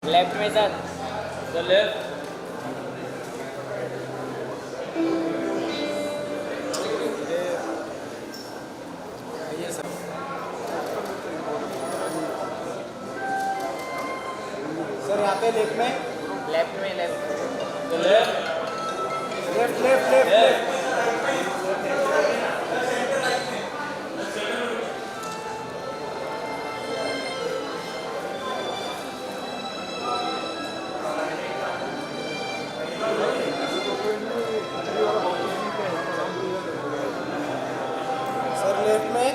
Left में sir, तो left. Sir यहाँ पे लेफ्ट में तो left. Left left left left sir left में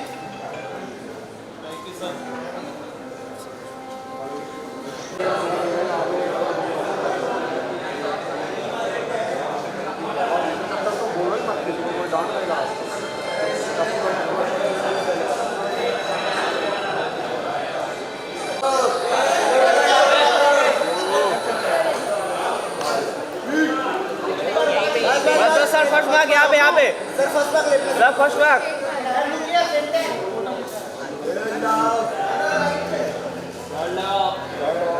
सर फर्स्ट भाग यहाँ पे सर फर्स्ट भाग लेफ्ट सर फर्स्ट भाग।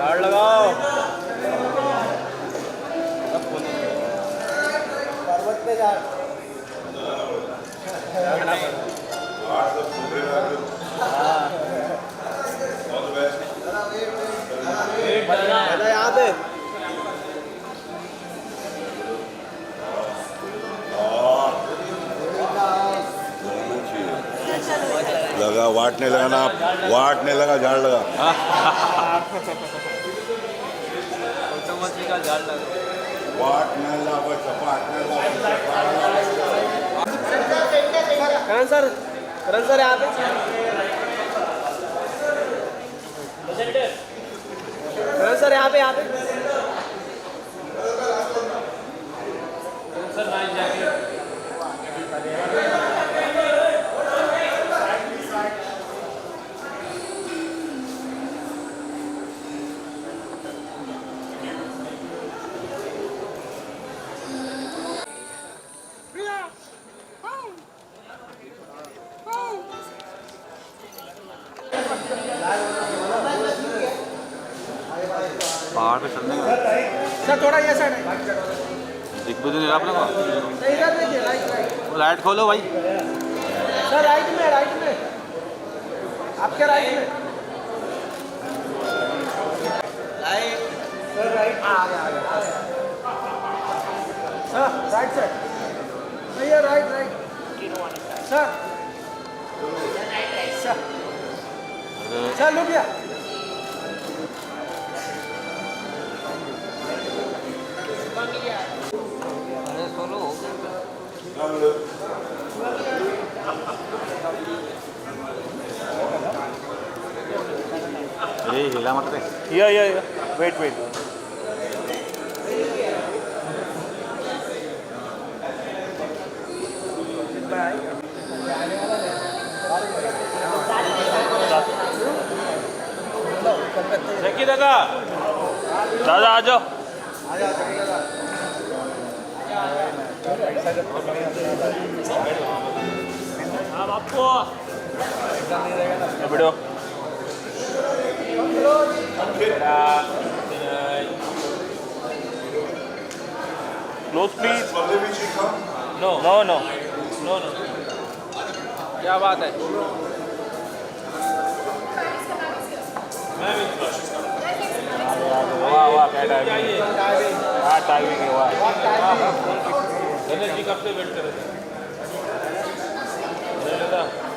झाड़ लगाओ। पर्वत पे जा यहाँ पे लगा वाट नहीं लगाना, वाट नहीं लगा, झाड़ लगा। का झाड़ लगा। वाट नहीं लगा, चपाट नहीं लगा। करण सर यहाँ पे करण सर यहाँ पे पहाड़ पे चलने का सर थोड़ा ये साइड दिख भी तो नहीं रहा अपने को। इधर देखिए राइट लाइट खोलो भाई। सर राइट में आपके राइट में सर राइट आ गया सर राइट साइड भैया राइट सर सर लुक या ये हिला मत रे। या वेट देखिए दादा आ जाओ। आपको वीडियो क्लोज प्लीज। नो क्या बात है। वाह क्या टाइमिंग, क्या टाइमिंग है। वाह गणेश जी कब से वेट कर रहे थे।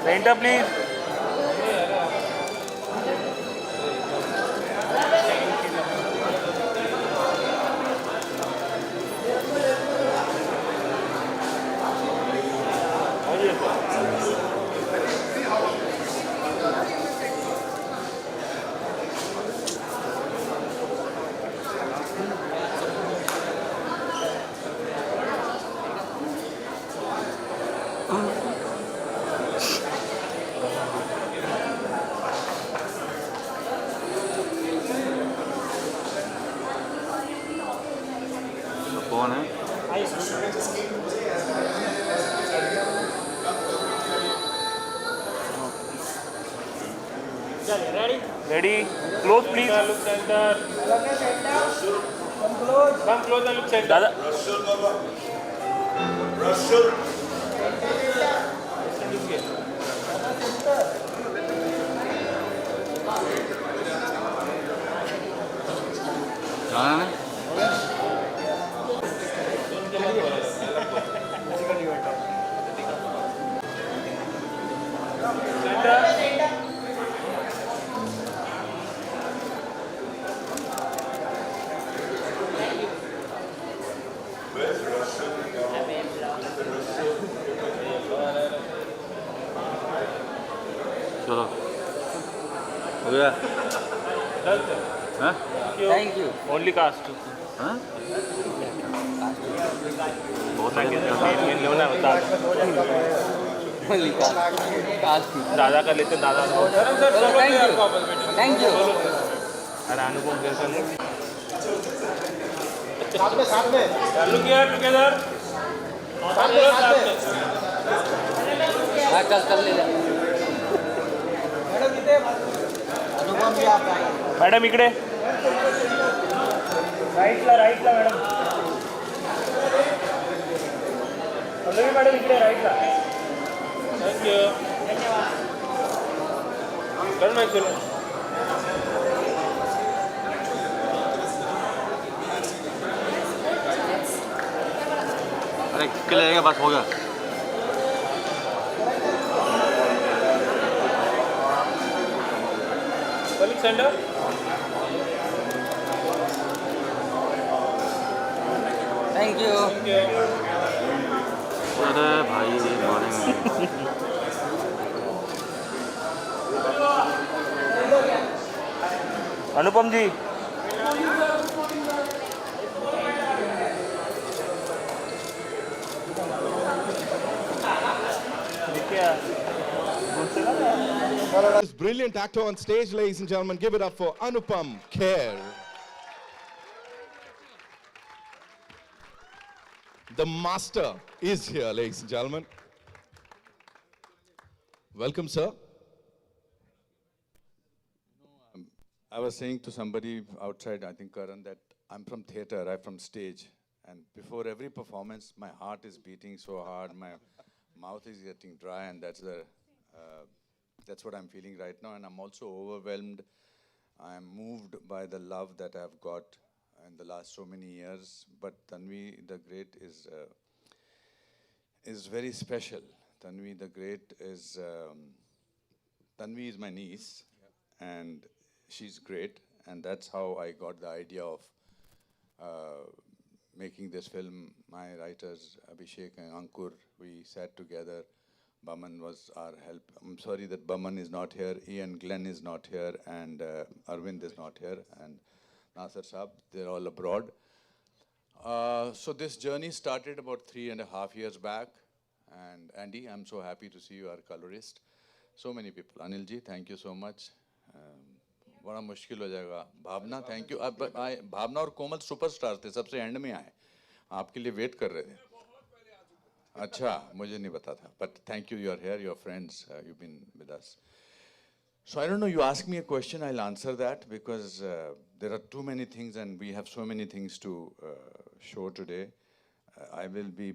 Painter please. कौन है? Ready? Close, please. Look center. Come close and look center. Dada. चलो हो गया हाँ Thank you. Only cast. हाँ दादा का लेते दादा थैंक यू अरे अनुपम जैसा साथ में लुक हियर टुगेदर चल ले जा अनुपम भी आप मॅडम इकडे राईटला मॅडम पल्लवी मॅडम इकडे राईटला थँक्यू करण चलो अरे किसके लगेगा बस हो गया कलिक सेंटर थैंक यू अरे भाई मारेंगे अनुपम जी This brilliant actor on stage, ladies and gentlemen, give it up for Anupam Kher. The master is here, ladies and gentlemen. Welcome, sir. I was saying to somebody outside, I think Karan, that I'm from theatre, I'm from stage. And before every performance, my heart is beating so hard, my mouth is getting dry, and that's what I'm feeling right now. And I'm also overwhelmed. I'm moved by the love that I've got in the last so many years. But Tanvi the Great is very special. Tanvi the Great is, Tanvi is my niece, and she's great. And that's how I got the idea of making this film. My writers, Abhishek and Ankur, we sat together. Baman was our help. I'm sorry that Baman is not here, Ian Glenn is not here, and Arvind is not here, and Nasser Saab, they're all abroad. So this journey started about 3.5 years back. And Andy, I'm so happy to see you, our colorist. So many people. Anil ji, thank you so much. बड़ा मुश्किल हो जाएगा भावना thank you अब भावना और कोमल superstar थे सबसे and में आए आपके लिए वेट कर रहे थे अच्छा मुझे नहीं पता था but thank you are here your friends you've been with us so I don't know you ask me a question I'll answer that because there are too many things and we have so many things to show today I will be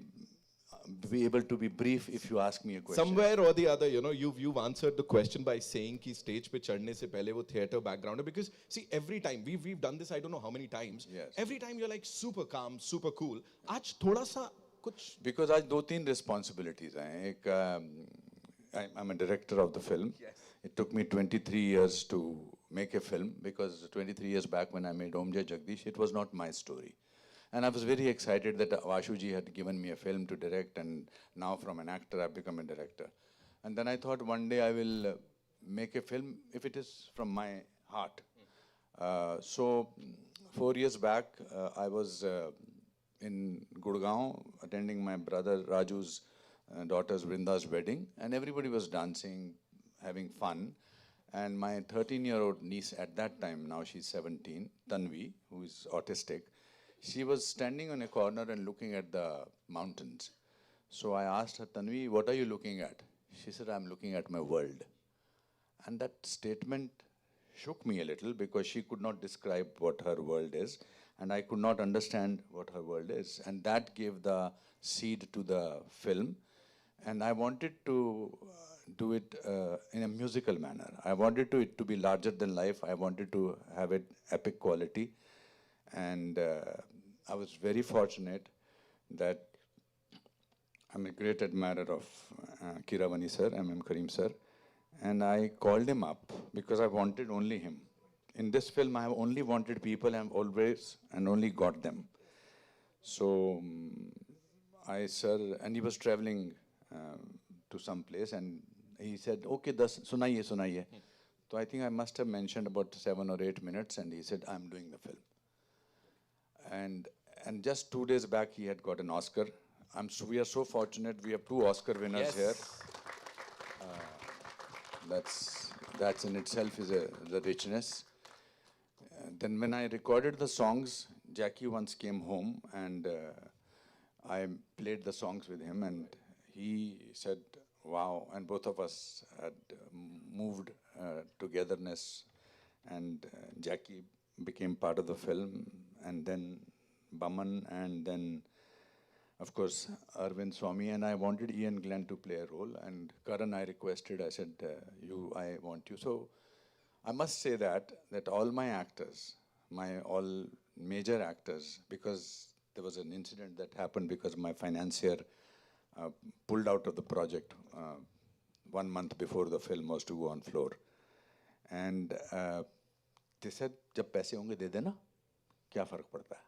able to be brief if you ask me a question. Somewhere or the other, you know, you've answered the question by saying कि stage पे चढ़ने से पहले वो theatre background है because see every time we've done this I don't know how many times. Yes. Every time you're like super calm, super cool. आज थोड़ा सा कुछ because आज 2-3 responsibilities हैं एक I'm a director of the film. Yes. It took me 23 years to make a film because 23 years back when I made Om Jai Jagdish it was not my story. And I was very excited that Vashuji had given me a film to direct and now from an actor I've become a director. And then I thought one day I will make a film if it is from my heart. So 4 years back I was in Gurgaon attending my brother Raju's daughter's Vrinda's wedding and everybody was dancing, having fun. And my 13-year-old niece at that time, now she's 17, Tanvi, who is autistic, she was standing on a corner and looking at the mountains. So I asked her, Tanvi, what are you looking at? She said, I'm looking at my world. And that statement shook me a little because she could not describe what her world is, and I could not understand what her world is. And that gave the seed to the film. And I wanted to do it in a musical manner. I wanted it to be larger than life. I wanted to have it epic quality. And I was very fortunate that I'm a great admirer of Kiravani sir, M.M. Karim sir. And I called him up because I wanted only him. In this film, I have only wanted people, I've always and only got them. So and he was traveling to some place, and he said, okay, sunaiye, sunaiye. So I think I must have mentioned about 7 or 8 minutes, and he said, I'm doing the film. And just 2 days back, he had got an Oscar. We are so fortunate, we have 2 Oscar winners here. That's in itself is the richness. Then when I recorded the songs, Jackie once came home and I played the songs with him, and he said, wow, and both of us had moved togetherness, and Jackie became part of the film, and then Baman, and then of course, Arvind Swamy, and I wanted Ian Glenn to play a role, and Karan I requested, I said, I want you. So I must say that all my actors, all major actors, because there was an incident that happened because my financier pulled out of the project 1 month before the film was to go on floor. And they said, जब पैसे होंगे दे देना, क्या फर्क पड़ता है?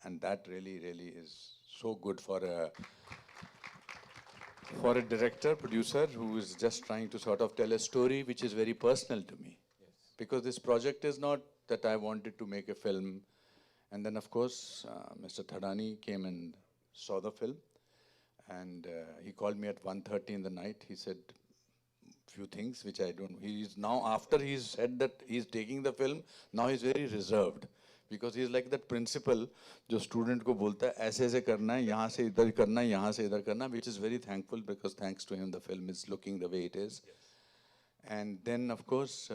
And that really is so good for a director, producer who is just trying to sort of tell a story which is very personal to me. Yes. Because this project is not that I wanted to make a film. And then of course, Mr. Thadani came and saw the film. And he called me at 1:30 in the night. He said few things which I don't, after he's said that he's taking the film, now he's very reserved. Because he's like that principal जो student को बोलता है ऐसे ऐसे करना है, यहाँ से इधर करना है, यहाँ से इधर करना, which is very thankful because thanks to him the film is looking the way it is. Yes. And then of course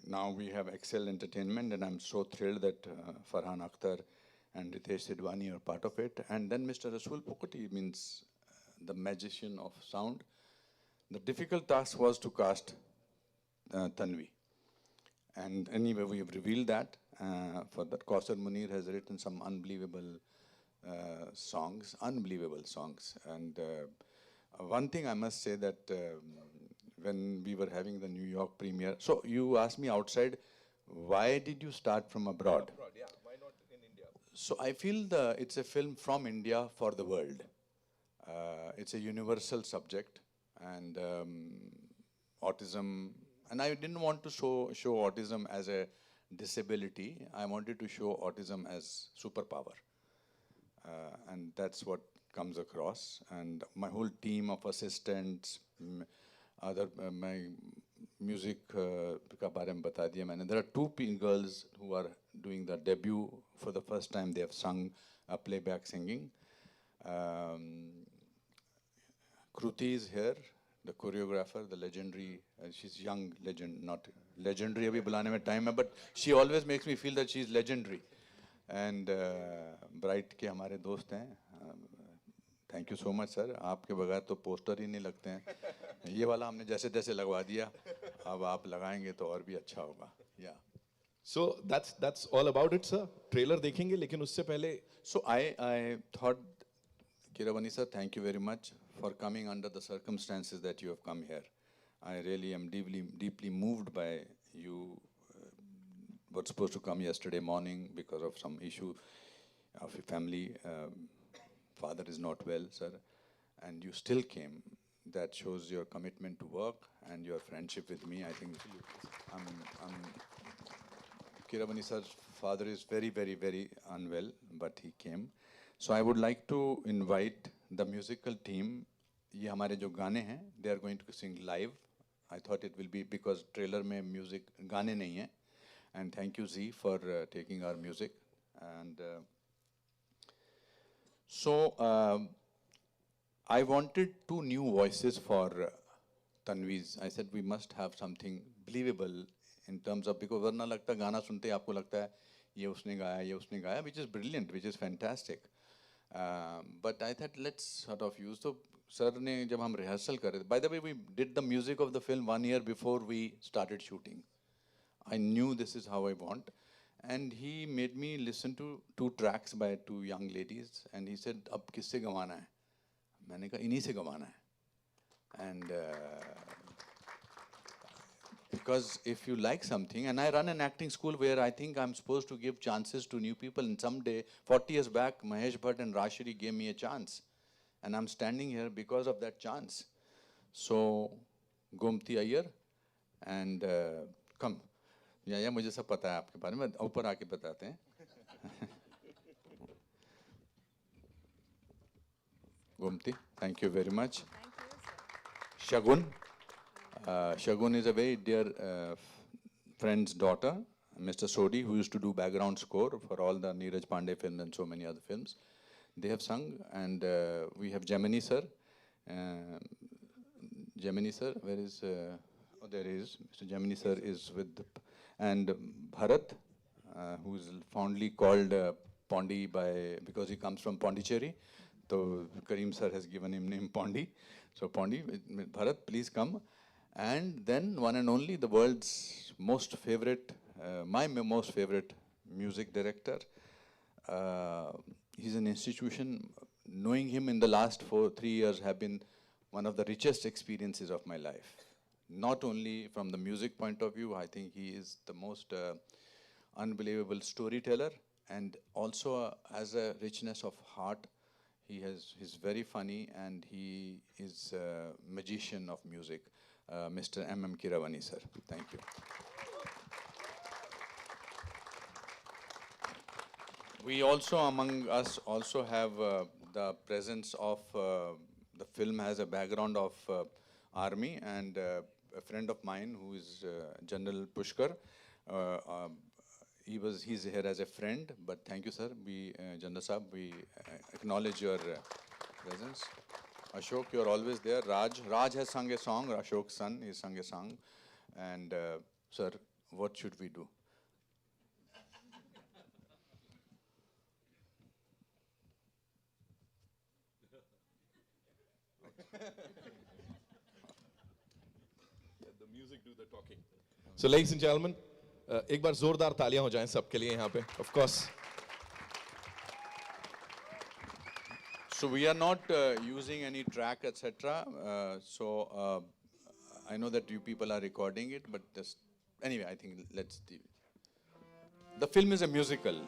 now we have Excel Entertainment, and I'm so thrilled that Farhan Akhtar and Ritesh Sidwani are part of it. And then Mr. Rasool Pokoti means the magician of sound. The difficult task was to cast Tanvi. And anyway, we have revealed that. For that, Kausar Munir has written some unbelievable songs. And one thing I must say that when we were having the New York premiere, so you asked me outside, why did you start from abroad? Yeah, why not in India? So I feel it's a film from India for the world. It's a universal subject, and autism. And I didn't want to show autism as a disability. I wanted to show autism as superpower. And that's what comes across. And my whole team of assistants, my music का बारे में बता दिया मैंने. There are 2 girls who are doing the debut for the first time. They have sung playback singing. Kruti is here. The choreographer, the legendary, she's young legend, not legendary abhi bulane mein time hai, but she always makes me feel that she's legendary. And Bright ke hamare dost hain. Thank you so much, sir. आपके बगैर तो poster ही नहीं लगते हैं. ये वाला हमने जैसे तैसे लगवा दिया. अब आप लगाएंगे तो और भी अच्छा होगा. Yeah. So that's all about it, sir. Trailer देखेंगे, लेकिन उससे पहले. So I thought, Kiravani sir, thank you very much for coming under the circumstances that you have come here. I really am deeply moved by you. Were supposed to come yesterday morning because of some issue of your family. Father is not well, sir, and you still came. That shows your commitment to work and your friendship with me. I think Kiravani sir's father is very unwell, but he came. So I would like to invite the musical team. ये हमारे जो गाने हैं, they are going to sing live. I thought it will be because trailer में music गाने नहीं हैं. And thank you Z for taking our music. And so I wanted 2 new voices for Tanvi's. I said we must have something believable in terms of, because वरना लगता गाना सुनते ही आपको लगता है ये उसने गाया, which is brilliant, which is fantastic. But I thought let's sort of use. So sir ने जब हम rehearsal कर रहे थे, by the way we did the music of the film 1 year before we started shooting. I knew this is how I want, and he made me listen to 2 tracks by 2 young ladies, and he said अब किससे गवाना है? मैंने कहा इन्हीं से गवाना है. And because if you like something, and I run an acting school where I think I'm supposed to give chances to new people, and someday, 40 years back, Mahesh Bhatt and Rashri gave me a chance, and I'm standing here because of that chance. So, Gomti Iyer, and come. या मुझे सब पता है आपके बारे में, ऊपर आके बताते हैं. Gomti, thank you very much. Shagun. Shagun is a very dear friend's daughter, Mr. Sodhi, who used to do background score for all the Neeraj Pandey films and so many other films. They have sung, and we have Gemini sir. Gemini sir, where is? Oh, there he is. Mr. Gemini sir is with, and Bharat, who is fondly called Pondi because he comes from Pondicherry. So Kareem sir has given him name Pondi. So Pondi, Bharat, please come. And then one and only the world's most favorite, my most favorite music director. He's an institution. Knowing him in the last 3 years have been one of the richest experiences of my life. Not only from the music point of view, I think he is the most unbelievable storyteller, and also has a richness of heart. He's very funny, and he is a magician of music. Mr. M.M. Kiravani, sir. Thank you. We also, among us, also have the presence of, the film has a background of army, and a friend of mine who is General Pushkar. He's here as a friend, but thank you, sir. General Saab, we acknowledge your presence. Ashok, you're always there. Raj has sung a song. Ashok's son, he sung a song. And sir, what should we do? Let the music do the talking. So, ladies and gentlemen, एक बार जोरदार तालियां हो जाएं सबके लिए यहाँ पे, of course. So we are not using any track, etc. I know that you people are recording it, but just anyway, I think let's do it. The film is a musical.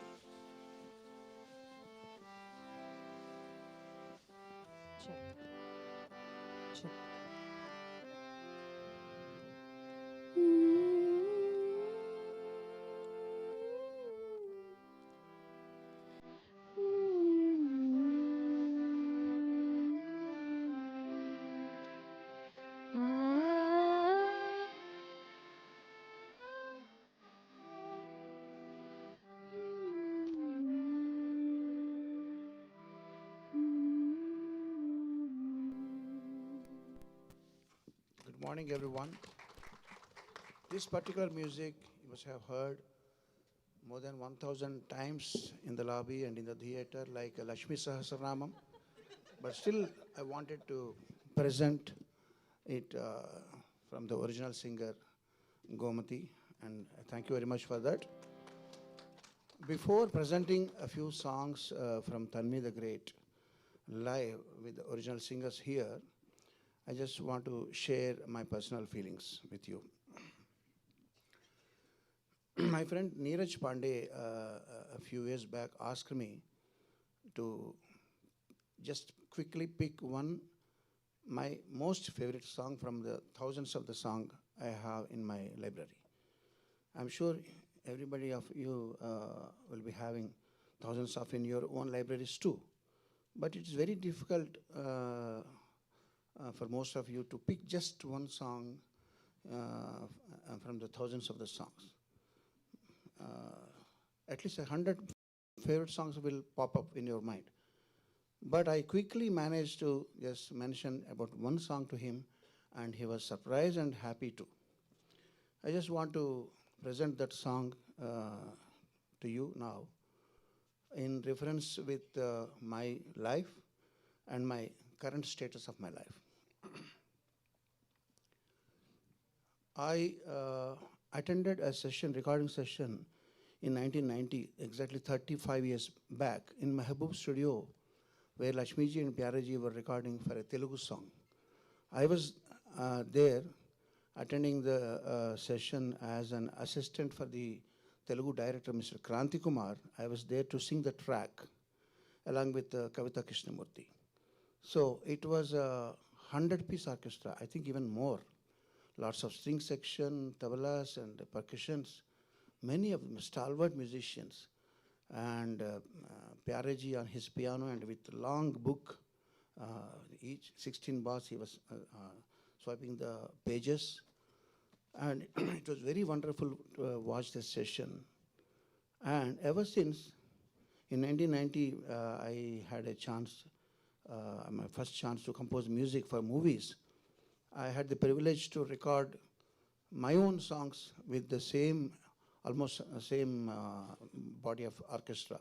Good morning, everyone. This particular music you must have heard more than 1,000 times in the lobby and in the theater, like Lakshmi Sahasranamam. But still, I wanted to present it from the original singer, Gomati, and thank you very much for that. Before presenting a few songs from Tanvi the Great live with the original singers here, I just want to share my personal feelings with you. My friend Neeraj Pandey a few years back asked me to just quickly pick my most favorite song from the thousands of the songs I have in my library. I'm sure everybody of you will be having thousands of in your own libraries too. But it's very difficult for most of you to pick just one song from the thousands of the songs. At least 100 favorite songs will pop up in your mind. But I quickly managed to just mention about one song to him, and he was surprised and happy too. I just want to present that song to you now in reference with my life and my current status of my life. I attended a session, recording session in 1990, exactly 35 years back, in Mehboob studio, where Lakshmiji and Pyaraji were recording for a Telugu song. I was there attending the session as an assistant for the Telugu director, Mr. Kranti Kumar. I was there to sing the track along with Kavita Krishnamurthy. So it was a 100-piece orchestra, I think even more. Lots of string section, tabalas and percussions, many of them stalwart musicians. And Pyaraji on his piano and with long book, each 16 bars he was swiping the pages. And it was very wonderful to watch this session. And ever since, in 1990, I had a chance, my first chance to compose music for movies. I had the privilege to record my own songs with the same, almost same body of orchestra.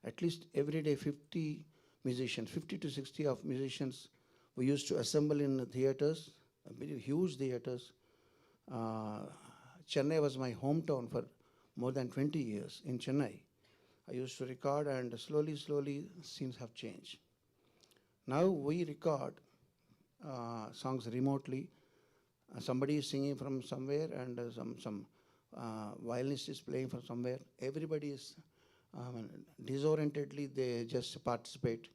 At least every day 50 musicians, 50 to 60 of musicians we used to assemble in theaters, very huge theaters. Chennai was my hometown for more than 20 years in Chennai. I used to record, and slowly, slowly things have changed. Now we record songs remotely. Somebody is singing from somewhere, and some violinist is playing from somewhere. Everybody is disorientedly, they just participate,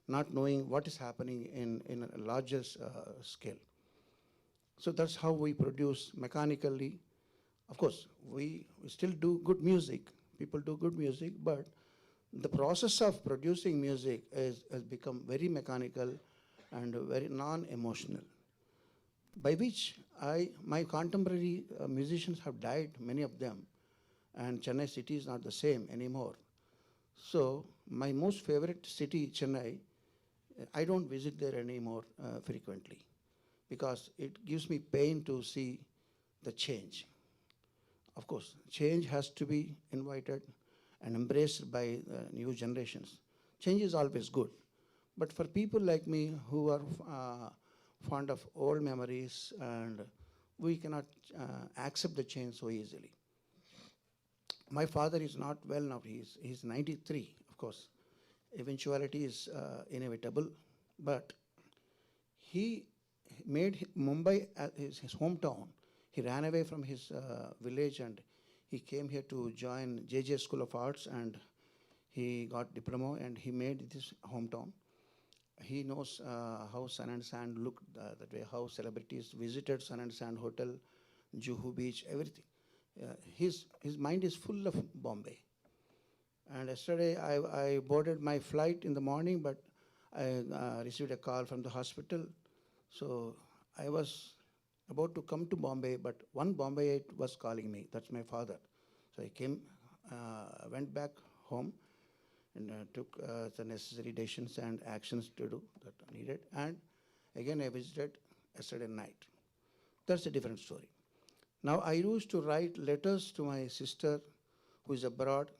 not knowing what is happening in a larger scale. So that's how we produce mechanically. Of course, we still do good music. People do good music, but the process of producing music has become very mechanical and very non-emotional, by which my contemporary musicians have died, many of them, and Chennai city is not the same anymore. So my most favorite city, Chennai, I don't visit there anymore frequently, because it gives me pain to see the change. Of course, change has to be invited and embraced by new generations. Change is always good. But for people like me who are fond of old memories, and we cannot accept the change so easily. My father is not well now. He's 93, of course. Eventuality is inevitable. But he made Mumbai his hometown. He ran away from his village and he came here to join JJ School of Arts, and he got diploma and he made this hometown. He knows how Sun and Sand looked that way, how celebrities visited Sun and Sand Hotel, Juhu Beach, everything. His mind is full of Bombay. And yesterday I boarded my flight in the morning, but I received a call from the hospital. So I was about to come to Bombay, but one Bombayite was calling me. That's my father. So I came, went back home, and took the necessary decisions and actions to do that are needed. And again, I visited yesterday night. That's a different story. Now, I used to write letters to my sister who is abroad,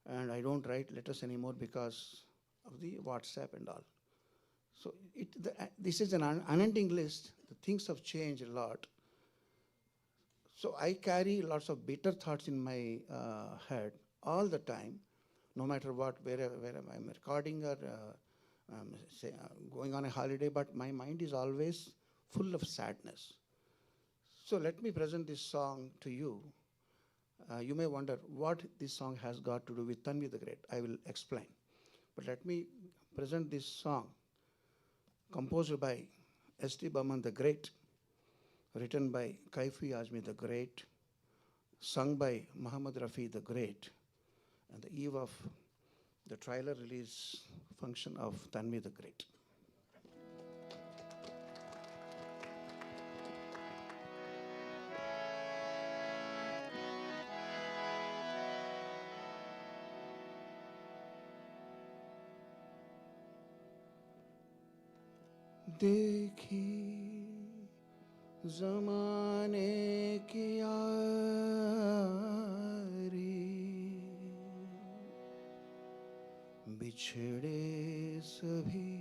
and I don't write letters anymore because of the WhatsApp and all. So this is an unending list. The things have changed a lot. So I carry lots of bitter thoughts in my head all the time, no matter what, where I'm recording or going on a holiday, but my mind is always full of sadness. So let me present this song to you. You may wonder what this song has got to do with Tanvi the Great. I will explain. But let me present this song, composed by S.T. Burman the Great, written by Kaifi Azmi the Great, sung by Muhammad Rafi the Great, on the eve of the trailer release function of Tanvi the Great. देखी जमाने की यारी बिछड़े सभी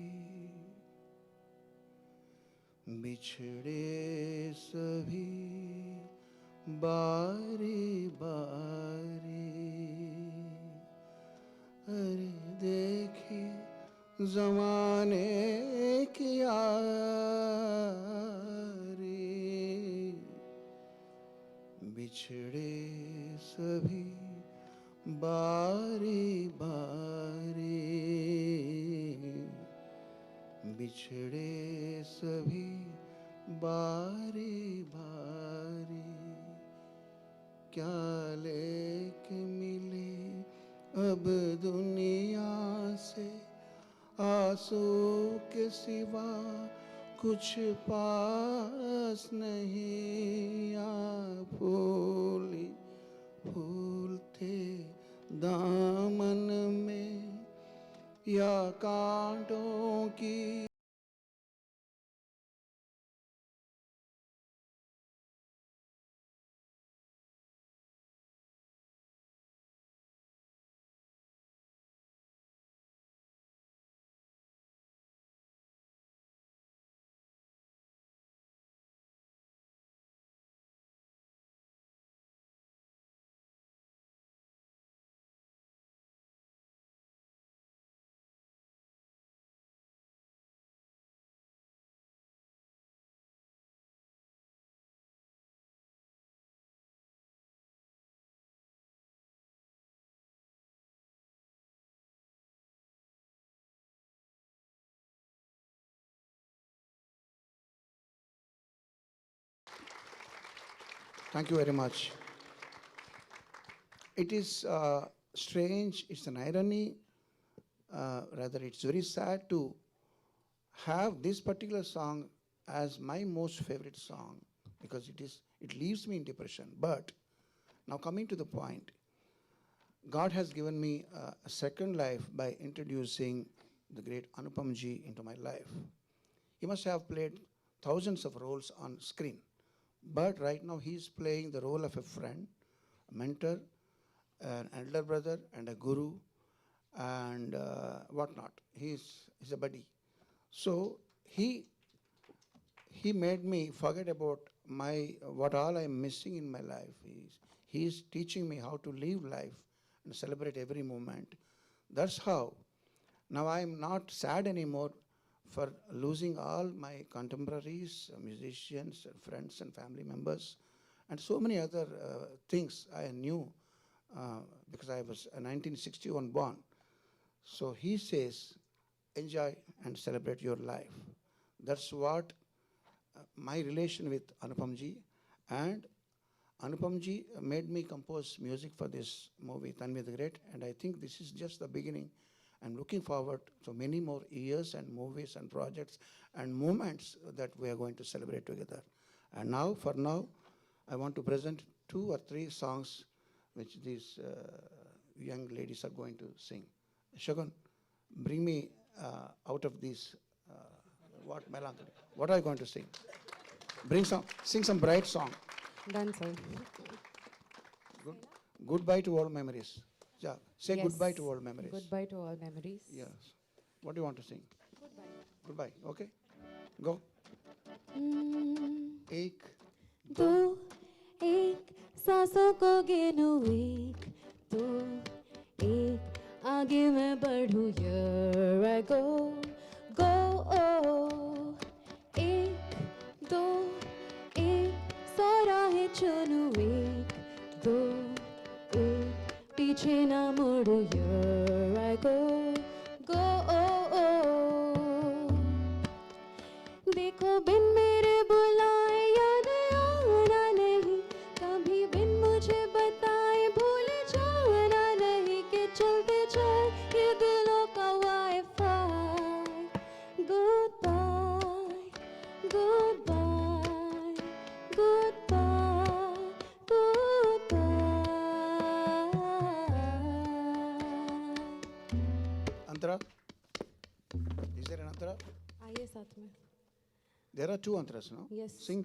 बारी बारी अरे देखिए जमाने की यारी बिछड़े सभी बारी बारी बिछड़े सभी बारी बारी क्या लेके मिले अब दुनिया से आंसू के सिवा कुछ पास नहीं या फूल थे दामन में या कांटों की Thank you very much. It is strange, it's an irony, rather it's very sad to have this particular song as my most favorite song because it leaves me in depression. But now coming to the point, God has given me a second life by introducing the great Anupam Ji into my life. He must have played thousands of roles on screen. But right now he's playing the role of a friend, a mentor, an elder brother, and a guru, and whatnot. He's a buddy. So he made me forget about what all I'm missing in my life. He's teaching me how to live life and celebrate every moment. That's how now I'm not sad anymore for losing all my contemporaries, musicians, friends and family members, and so many other things I knew because I was a 1961 born. So he says, enjoy and celebrate your life. That's what my relation with Anupam Ji, and Anupam Ji made me compose music for this movie, Tanvi the Great, and I think this is just the beginning. I'm looking forward to many more years and movies and projects and moments that we are going to celebrate together. And now, for now, I want to present 2 or 3 songs which these young ladies are going to sing. Shagun, bring me out of this, what melancholy. What are you going to sing? Sing some bright song. Done, sir. Goodbye to all memories. Yeah, say Yes. goodbye to all memories. Goodbye to all memories. Yes. What do you want to sing? Goodbye. Okay. Go. एक दो एक सांसों को गिनूं, एक दो एक आगे मैं बढ़ूं, here I go, go, oh. एक दो एक सौ राहें चुनूं, एक दो एक पीछे ना मुड़ूं, here I go, go, oh, oh. देखो बिन मेरे बुलाए याद आना नहीं, कभी बिन मुझे बताए भूल जाना नहीं, कि चलते जाए ये दिलों का wifi. Goodbye, goodbye, goodbye, goodbye. Antara? Is there an antara? आइए साथ में. There are 2 antaras, no? Yes. Sing.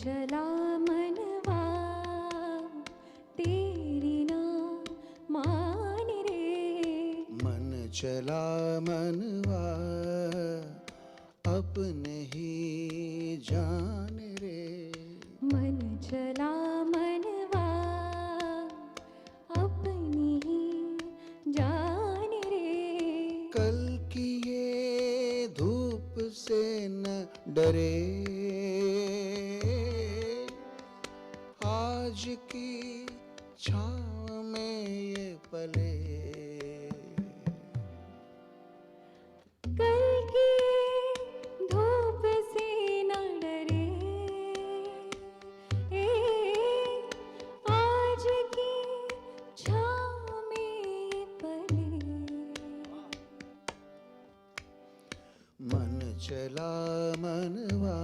चला मनवा तेरी ना मान रे मन चला मनवा अपने ही जान रे मन चला मनवा अपनी ही जान रे कल की ये धूप से न डरे आज की छाँव में ये पले कल की धूप से न डरे आज की छाँव में पले मन चला मनवा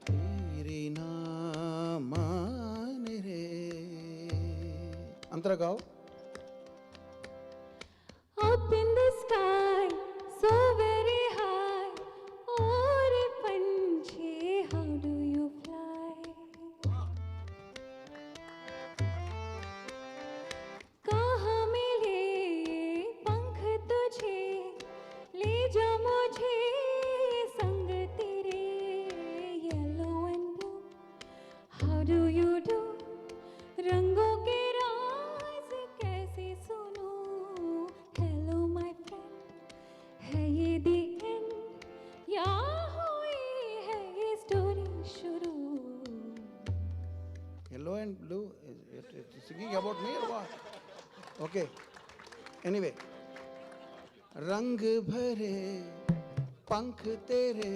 तेरी ना मान रे अंतरा गाओ Up in the sky, so very high. और पंछी, how do you fly? कहाँ मिले पंख तुझे, ले जा मुझे संग तेरे. Yellow and blue, how do you do? रंगों के राज कैसे सुनूं? Hello my friend, है ये the end या हुई है ये story शुरू? Yellow and blue. It's singing about me or what? Okay. Anyway. रंग भरे पंख तेरे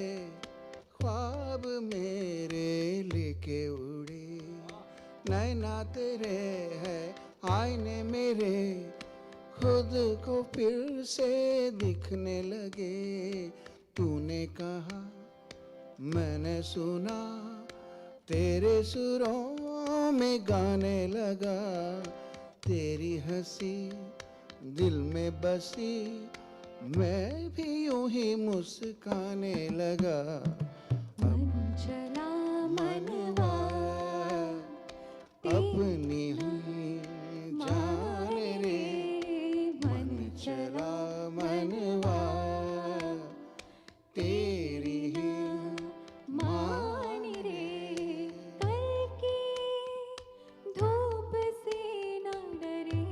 ख्वाब मेरे लेके उड़े नैना तेरे है आईने मेरे खुद को फिर से दिखने लगे तूने कहा मैंने सुना तेरे सुरों में गाने लगा तेरी हंसी दिल में बसी मैं भी यूं ही मुस्काने लगा मन चला मनवा अपनी ही जान रे मन चला मनवा तेरी ही मान रे कल की धूप से न डरे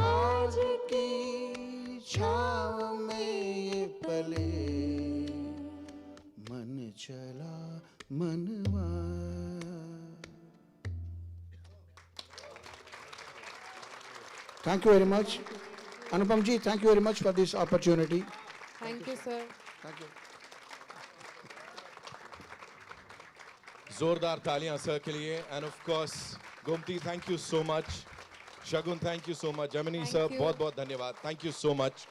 आज की छाँव में ये पले मन चला मनवा Thank you very much. Anupam ji, thank you very much for this opportunity. Thank you, sir. Thank you. जोरदार तालियां सर के लिए and of course Gomti thank you so much Shagun thank you so much Jamini Thank sir you. बहुत बहुत धन्यवाद thank you so much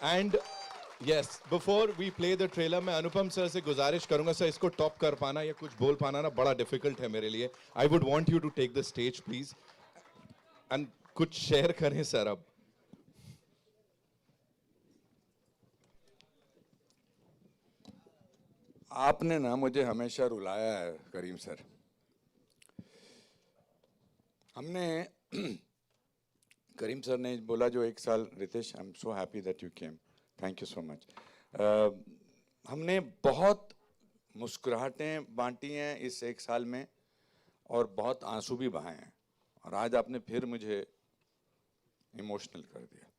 and yes before we play the trailer मैं Anupam sir से गुजारिश करूंगा सर इसको टॉप कर पाना या कुछ बोल पाना ना बड़ा डिफिकल्ट है मेरे लिए I would want you to take the stage please and कुछ शेयर करें सर अब आपने ना मुझे हमेशा रुलाया है करीम सर हमने करीम सर ने बोला जो एक साल Ritesh I am so happy that you came thank you so much हमने बहुत मुस्कुराहटें बांटी हैं इस एक साल में और बहुत आंसू भी बहाए हैं और आज आपने फिर मुझे इमोशनल कर दिया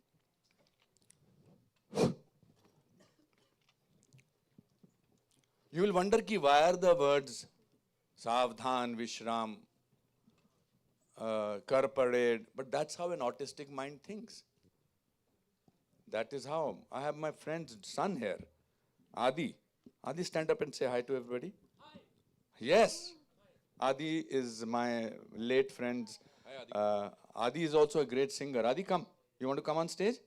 You will wonder ki why are the words Savdhan, Vishram, Kar Parade, but that's how an autistic mind thinks. That is how. I have my friend's son here, Adi. Adi, stand up and say hi to everybody. Hi. Yes. Hi. Adi is my late friend's. Hi, Adi. Adi is also a great singer. Adi, come. You want to come on stage?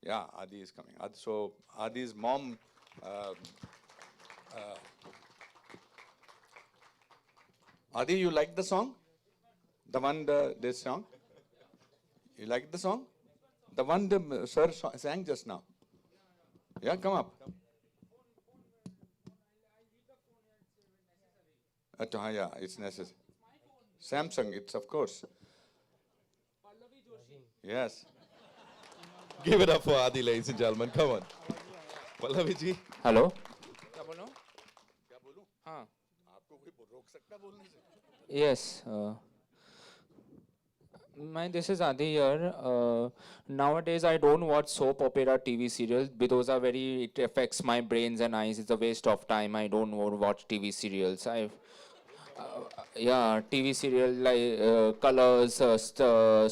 Yeah, Adi is coming. So Adi's mom. Adi, you like the song? The one, this song? You like the song? The one the sir sang just now? Yeah, come up. Yeah, it's necessary. Samsung, it's of course. Yes. Give it up for Adi, ladies and gentlemen. Come on. Pallavi ji. Hello क्या बोलो हाँ yes this is Adi here. Nowadays I don't watch soap opera TV serials. Those are very, it affects my brains and eyes. It's a waste of time. I don't want to watch TV serials. Yeah, TV serial like Colors,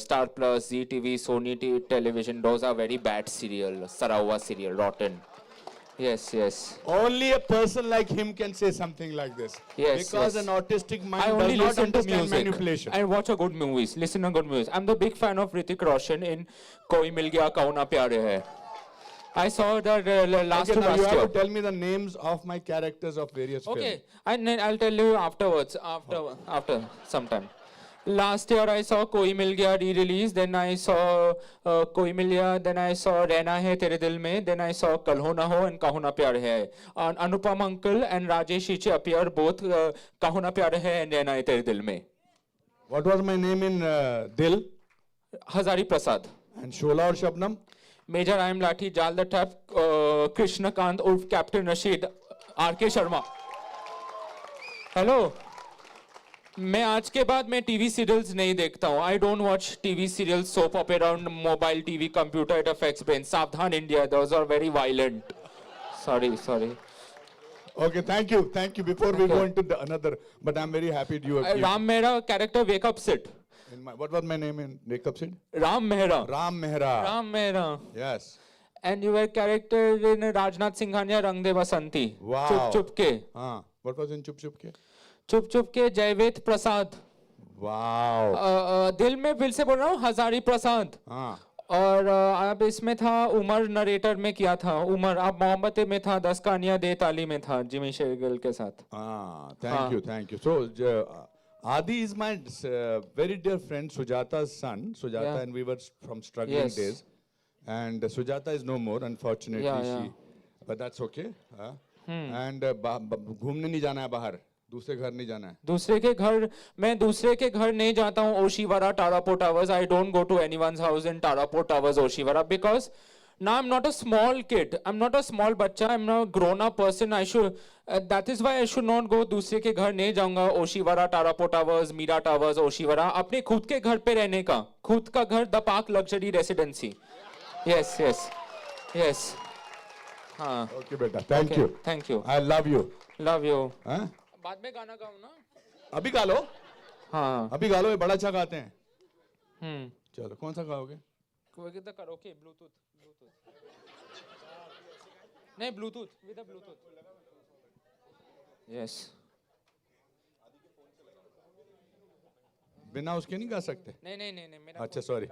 Star Plus, Zee TV, Sony Television. Those are very bad serial. Sarawa serial, rotten. Yes, yes. Only a person like him can say something like this. Yes, Because yes. an autistic mind I only does not listen to understand music. manipulation. I watch a good movies. Listen to good movies. I'm the big fan of Hrithik Roshan in Koi Mil Gaya Kaun Na Pyare Hai. I saw the last Okay, to now you last have year. to tell me the names of my characters of various Okay, films. I'll tell you afterwards. After some time. Last year I saw Koi Mil Gaya re-release. Then I saw Koi Mil Gaya. Then I saw Rehna Hai Tere Dil Mein. Then I saw Kal Ho Na Ho and Kaho Na Pyar Hai. Anupam Uncle and Rajesh Iche appear both Kaho Na Pyar Hai and Rehna Hai Tere Dil Mein. What was my name in Dil? Hazari Prasad. And Shola or Shabnam? Major I am Lathi, Jal the Tap, Krishna Kant Urf Captain Rashid, R.K. Sharma. Hello. मैं आज के बाद मैं TV serials नहीं देखता हूँ. I don't watch TV serials, soap opera on mobile TV, computer. It affects brain. सावधान India. Those are very violent. Sorry. Okay, thank you. Before we go into another, but I'm very happy you have. Ram Mehra character Wake Up Sid. What was my name in Wake Up Sid? Ram Mehra. Ram Mehra. Ram Mehra. Yes. And you were character in Rajnath Singhania Rang De Basanti. Wow. Chup Chup Ke. What was in Chup Chup Ke? चुप चुप के जयवेद प्रसाद. Wow. दिल में फिर से बोल रहा हूँ हजारी प्रसाद. और अब इसमें था उमर नरेटर में किया था उमर. अब मोहब्बत में था 10 कहानियां दे ताली में था जिमी शेरगिल के साथ. Thank you. So Adi is my very dear friend Sujata's son. Sujata Yeah. and we were from struggling Yes. days. And Sujata is no more, unfortunately. Yeah. But that's okay. And घूमने नहीं जाना है बाहर. दूसरे घर नहीं जाना है. मैं दूसरे के घर नहीं जाता हूँ. Oshiwara Tarapo Towers. I don't go to anyone's house in Tarapo Towers, Oshiwara, because now I'm not a small kid. I'm not a small बच्चा. I'm not a grown-up person. I should. That is why I should not go. दूसरे के घर नहीं जाऊँगा. Oshiwara Tarapo Towers, Mira Towers, Oshiwara. अपने खुद के घर पे रहने का. खुद का घर, The Park Luxury Residency. Yes. हाँ. Okay, beta. Thank you. Thank you. I love you. Love you. हाँ? बाद में गाना गाऊँ ना? अभी गा लो. हाँ. अभी गा लो. ये बड़ा अच्छा गाते हैं. हम्म. चलो कौन सा गाओगे? कोई कितना करोगे? ब्लूटूथ. नहीं ब्लूटूथ. With Bluetooth. यस. बिना उसके नहीं गा सकते. नहीं मेरा. अच्छा sorry.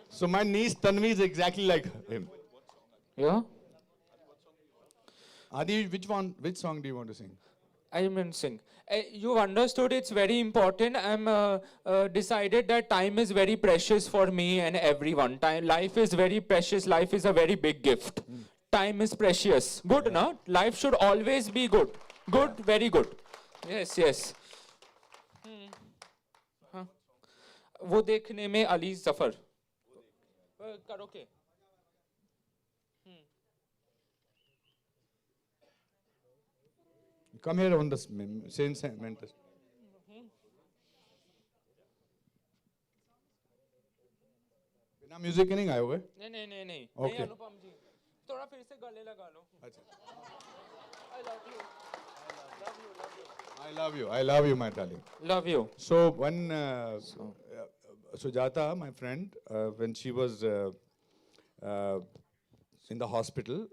So my niece Tanvi is exactly like him. Yeah. Adi, which song do you want to sing? I mean sing. You've understood it's very important. I'm decided that time is very precious for me and everyone. Life is very precious. Life is a very big gift. Time is precious. Good, no? Life should always be good. Good, very good. Yes. हाँ. वो देखने में अली जफर. करोगे? Come here on the same mentor. बिना music के नहीं गाओगे? नहीं. Okay. नहीं अनुपम जी. थोड़ा फिर से गले लगा लो. अच्छा. I love you, my darling. Love you. So when Sujata, my friend, when she was in the hospital,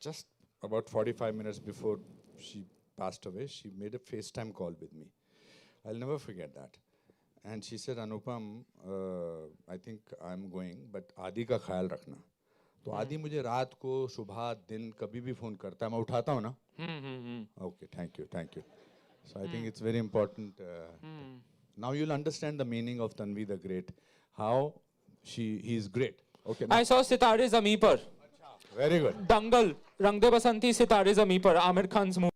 just about 45 minutes before she passed away, she made a FaceTime call with me. I'll never forget that. And she said, Anupam, I think I'm going, but Adi का ख्याल रखना. तो आदि मुझे रात को सुबह दिन कभी भी फोन करता है, मैं उठाता हूँ ना. Okay, thank you. So I think it's very important. Now you'll understand the meaning of Tanvi the Great. How he is great. Okay. I saw Sitare Zameen Par. Very good. दंगल, रंग दे बसंती, सितारे ज़मीं पर, Aamir Khan's movie.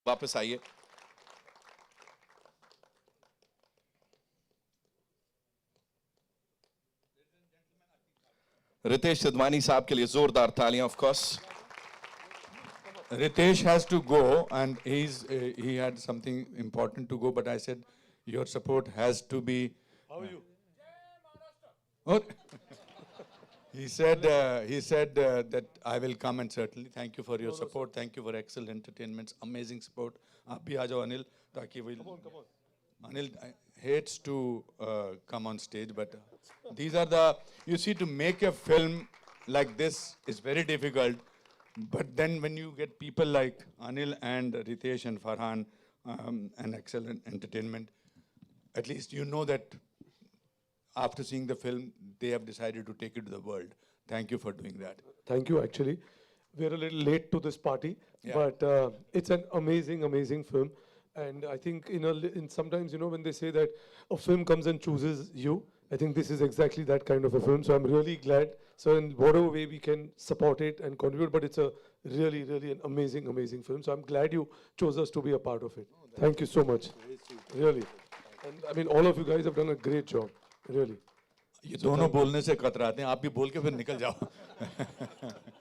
वापस आइए। रितेश सिद्धवानी साहब के लिए जोरदार तालियां, of course. Ritesh has to go, and he had something important to go, but I said your support has to be. How are you? Oh, he said that I will come, and certainly thank you for your support. Thank you for excellent entertainments, amazing support. आप भी आ जाओ अनिल, ताकि we. Come on. Anil hates to come on stage, but these are the, you see, to make a film like this is very difficult. But then when you get people like Anil and Ritesh and Farhan and excellent entertainment, at least you know that after seeing the film, they have decided to take it to the world. Thank you for doing that. Thank you, actually. We're a little late to this party, Yeah. but it's an amazing, amazing film. And I think in sometimes, when they say that a film comes and chooses you, I think this is exactly that kind of a film. So I'm really glad. So in whatever way we can support it and contribute, but it's a really, really an amazing, amazing film. So I'm glad you chose us to be a part of it. Thank you so much. Really. And I mean, all of you guys have done a great job. Really. ये दोनों बोलने से कतराते हैं, आप भी बोल के फिर निकल जाओ.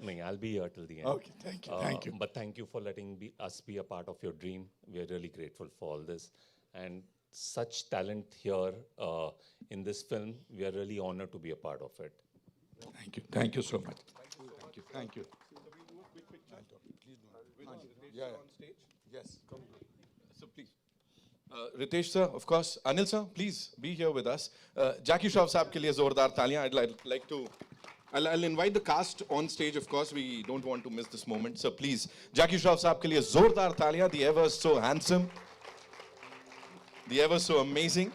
No, I'll be here till the end. Okay, thank you. But thank you for letting us be a part of your dream. We are really grateful for all this. And such talent here in this film, we are really honored to be a part of it. Thank you so much. Thank you. Yes. So please. Ritesh sir, of course. Anil sir, please be here with us. Jackie Shroff साहब के लिए जोरदार तालियां. I'd like to. I'll invite the cast on stage. Of course, we don't want to miss this moment. So please, Jackie Shroff साहब के लिए जोरदार तालियां. The ever so handsome, the ever so amazing.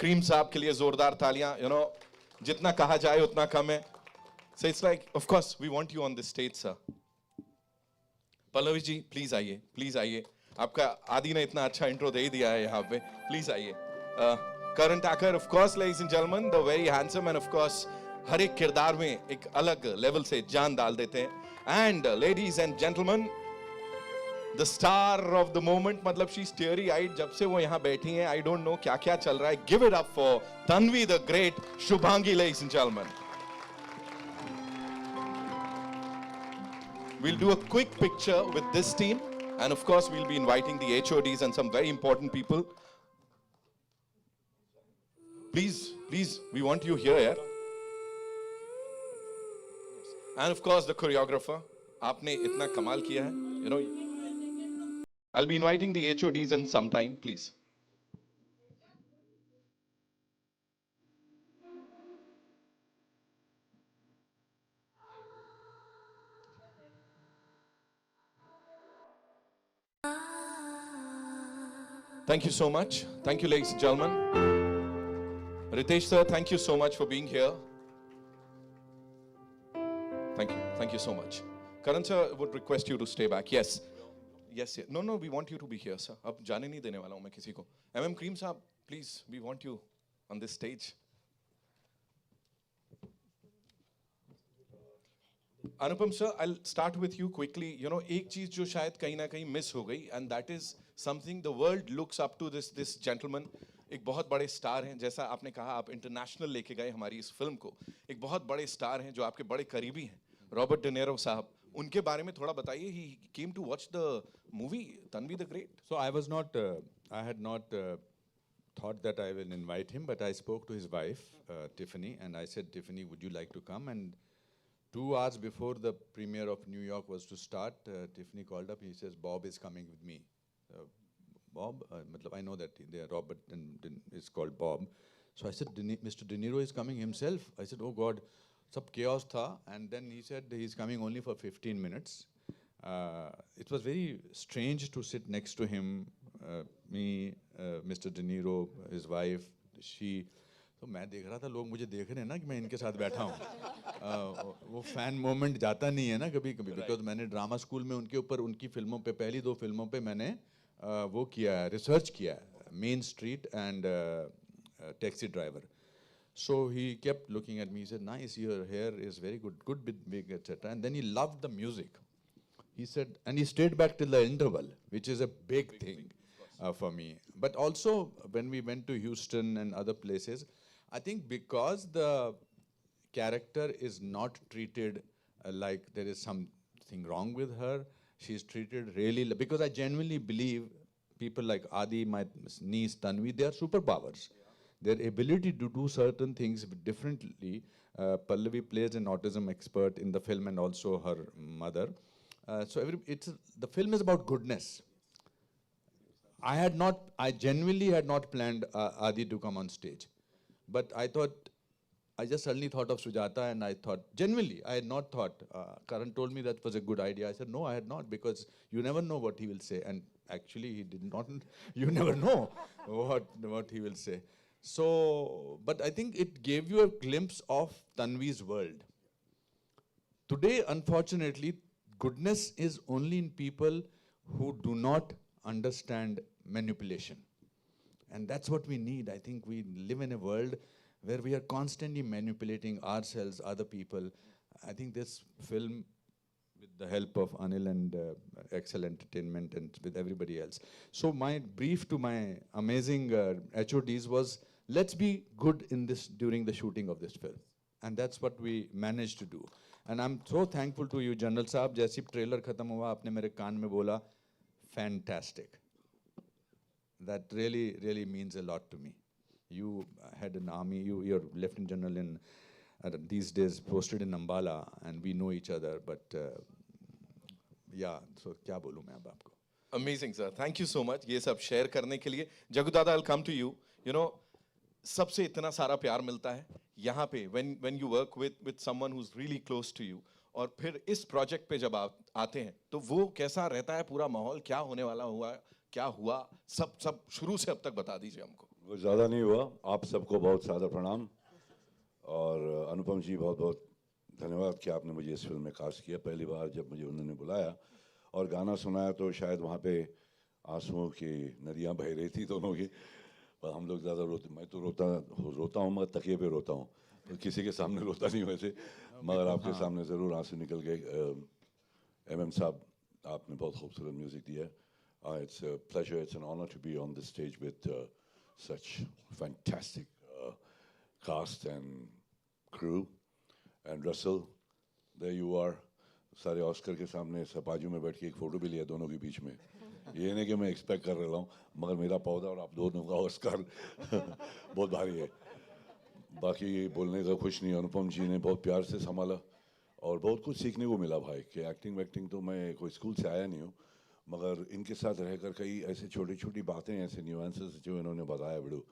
Cream साहब के लिए जोरदार तालियां. You know, जितना कहा जाए उतना कम है. So it's like, of course, we want you on this stage, sir. Pallavi ji please आइए आपका आदि ने इतना अच्छा इंट्रो दे ही दिया है यहाँ पे प्लीज आइए Karan Tacker of course ladies and gentleman the very handsome and of course हर एक किरदार में एक अलग लेवल से जान डाल देते हैं and ladies and gentleman the star of the moment मतलब शी स्टेरी आइड जब से वो यहाँ बैठी हैं आई डोंट नो क्या क्या चल रहा है give it up for Tanvi the great Shubhangi ladies and gentleman We'll do a quick picture with this team, and of course, we'll be inviting the HODs and some very important people. Please, we want you here, yeah? And of course, the choreographer. आपने इतना कमाल किया है, you know. I'll be inviting the HODs in some time, please. Thank you so much. Thank you, ladies and gentlemen. Ritesh sir, thank you so much for being here. Thank you so much. Karan sir would request you to stay back. Yes. No, we want you to be here, sir. अब जाने नहीं देने वाला हूँ मैं किसी को. Cream साहब, please, we want you on this stage. Anupam sir, I'll start with you quickly. You know, एक चीज जो शायद कहीं ना कहीं मिस हो गई, and that is something the world looks up to this gentleman. एक बहुत बड़े स्टार हैं, जैसा आपने कहा आप इंटरनेशनल लेके गए हमारी इस फिल्म को. एक बहुत बड़े स्टार हैं जो आपके बड़े करीबी हैं. रॉबर्ट डेनेरो साहब, उनके बारे में थोड़ा बताइए. He came to watch the movie Tanvi the Great. So I was not, I had not thought that I will invite him, but I spoke to his wife, Tiffany, and I said, Tiffany, would you like to come? And 2 hours before the premiere of New York was to start, Tiffany called up. He says, Bob is coming with me. Bob, I know that Robert is called Bob. So I said, Mr. De Niro is coming himself. I said, oh God, sab chaos tha. And then he said he's coming only for 15 minutes. It was very strange to sit next to him, me, Mr. De Niro, his wife, she. तो मैं देख रहा था लोग मुझे देख रहे हैं ना कि मैं इनके साथ बैठा हूँ. वो फैन मोमेंट जाता नहीं है ना कभी कभी, बिकॉज मैंने ड्रामा स्कूल में उनके ऊपर उनकी फिल्मों पे, पहली 2 फिल्मों पे मैंने वो किया है, रिसर्च किया है, main street and taxi driver. So he kept looking at me. He said, nice, your hair is very good, good big, etc. And then he loved the music. He said, and he stayed back till the interval, which is a big thing for me. But also when we went to Houston and other places, I think because the character is not treated like there is something wrong with her, she's treated really, because I genuinely believe people like Adi, my niece Tanvi, they are superpowers. Their ability to do certain things differently. Pallavi plays an autism expert in the film and also her mother. The film is about goodness. I genuinely had not planned Adi to come on stage. But I just suddenly thought of Sujata, and I thought, genuinely, I had not thought. Karan told me that was a good idea. I said, no, I had not, because you never know what he will say. And actually, he did not, you never know what he will say. So, but I think it gave you a glimpse of Tanvi's world. Today, unfortunately, goodness is only in people who do not understand manipulation. And that's what we need. I think we live in a world where we are constantly manipulating ourselves, other people. I think this film, with the help of Anil and Excel Entertainment and with everybody else. So my brief to my amazing HODs was, let's be good in this during the shooting of this film. And that's what we managed to do. And I'm so thankful to you, General Saab. जैसे trailer खत्म हुआ, आपने मेरे कान में बोला, fantastic. That really, really means a lot to me. You had an army, you're Lieutenant General in, these days posted in Ambala, and we know each other, but yeah, so क्या बोलूँ मैं अब आपको? Amazing, sir. Thank you so much. ये सब share करने के लिए. Jagu Dada, I'll come to you. You know, सबसे इतना सारा प्यार मिलता है यहाँ पे when you work with someone who's really close to you, और फिर इस project पे जब आप आते हैं तो वो कैसा रहता है, पूरा माहौल क्या होने वाला हुआ, क्या हुआ, सब शुरू से अब तक बता दीजिए हमको. वो ज़्यादा नहीं हुआ. आप सबको बहुत सादर प्रणाम, और अनुपम जी बहुत बहुत धन्यवाद कि आपने मुझे इस फिल्म में कास्ट किया. पहली बार जब मुझे उन्होंने बुलाया और गाना सुनाया तो शायद वहाँ पे आंसुओं की नदियाँ बह रही थी दोनों की. पर हम लोग ज़्यादा रोते, मैं तो रोता हूँ मगर तकिए पे रोता हूँ, तो किसी के सामने रोता नहीं वैसे, मगर आपके सामने ज़रूर आंसू निकल गए. MM साहब, आपने बहुत खूबसूरत म्यूज़िक दिया. It's a pleasure, it's an honor to be on this stage with such fantastic cast and crew. And Russell, there you are. सारे ऑस्कर के सामने सपाजू में बैठ के एक फ़ोटो भी लिया दोनों के बीच में. ये नहीं कि मैं एक्सपेक्ट कर रहा हूँ, मगर मेरा पौधा और आप दोनों का ऑस्कर बहुत भारी है. बाकी बोलने का कुछ नहीं. अनुपम जी ने बहुत प्यार से संभाला और बहुत कुछ सीखने को मिला भाई. कि एक्टिंग वैक्टिंग तो मैं कोई स्कूल से आया नहीं हूँ, मगर इनके साथ रहकर कई ऐसे छोटी छोटी बातें, ऐसे न्यूएंसेस जो इन्होंने बताया बिड़ू,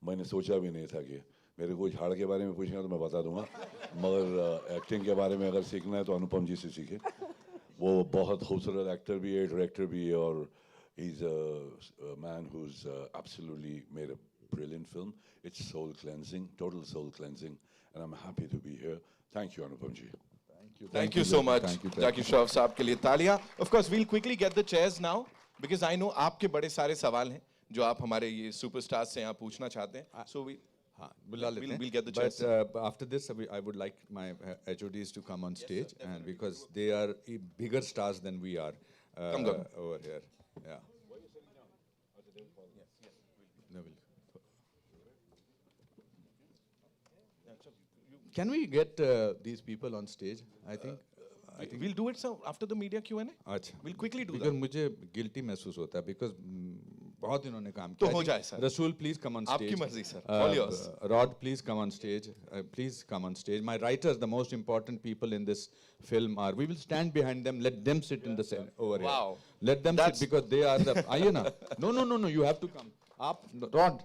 मैंने सोचा भी नहीं था. कि मेरे को झाड़ के बारे में पूछेंगे तो मैं बता दूंगा, मगर एक्टिंग के बारे में अगर सीखना है तो अनुपम जी से सीखे. वो बहुत खूबसूरत एक्टर भी है, डायरेक्टर भी है, और he is a man who is absolutely made a brilliant film. It's soul cleansing, total soul cleansing, and I'm happy to be here. Thank you, Anupam ji. Thank you so much, Jackie Shroff साहब के लिए तालियां. Of course, we'll quickly get the chairs now because I know आपके बड़े सारे सवाल हैं जो आप हमारे ये superstars से यहाँ पूछना चाहते हैं. So we'll get the chairs. But after this, I would like my HODs to come on stage, and because they are bigger stars than we are over here. Yeah. No, Can we get these people on stage? I think We'll do it after the media Q&A. अच्छा We'll quickly do because that. मुझे guilty महसूस होता है because बहुत इन्होंने काम तो किया हो I think जाए, sir. रसूल please come on stage. आपकी मर्जी, sir. All yours. Rod please come on stage. Please come on stage. My writers, the most important people in this film are. We will stand behind them. Let them sit in the center over Wow. here. Let them That's- sit because they are the. आइए ना. No. You have to come. आप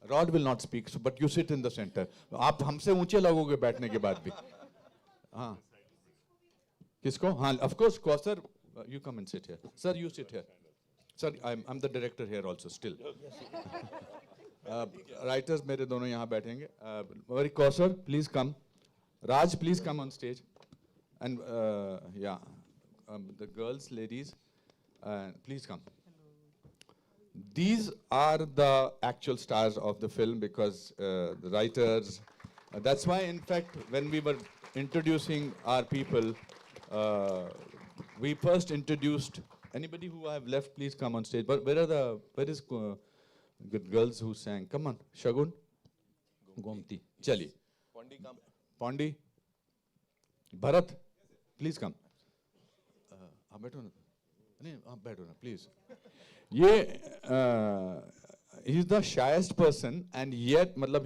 Rod will not speak, so, but you sit in the center. आप हमसे ऊंचे लगोगे बैठने के बाद भी. हाँ. किसको? हाँ, of course, Kausar, you come and sit here. Sir, you sit here. Sir, I'm the director here also still. Writers मेरे दोनों यहाँ बैठेंगे. Very Kausar, please come. Raj, please come on stage. And yeah, the girls, ladies, please come. These are the actual stars of the film because the writers. That's why, in fact, when we were introducing our people, we first introduced. Anybody who I have left, please come on stage. But where is good girls who sang? Come on, Shagun, Gomti, Chali, Pondi, come. Pondi, Bharat, please come. आप बैठो ना. नहीं आप बैठो ना, please. ये he's the shyest person and yet मतलब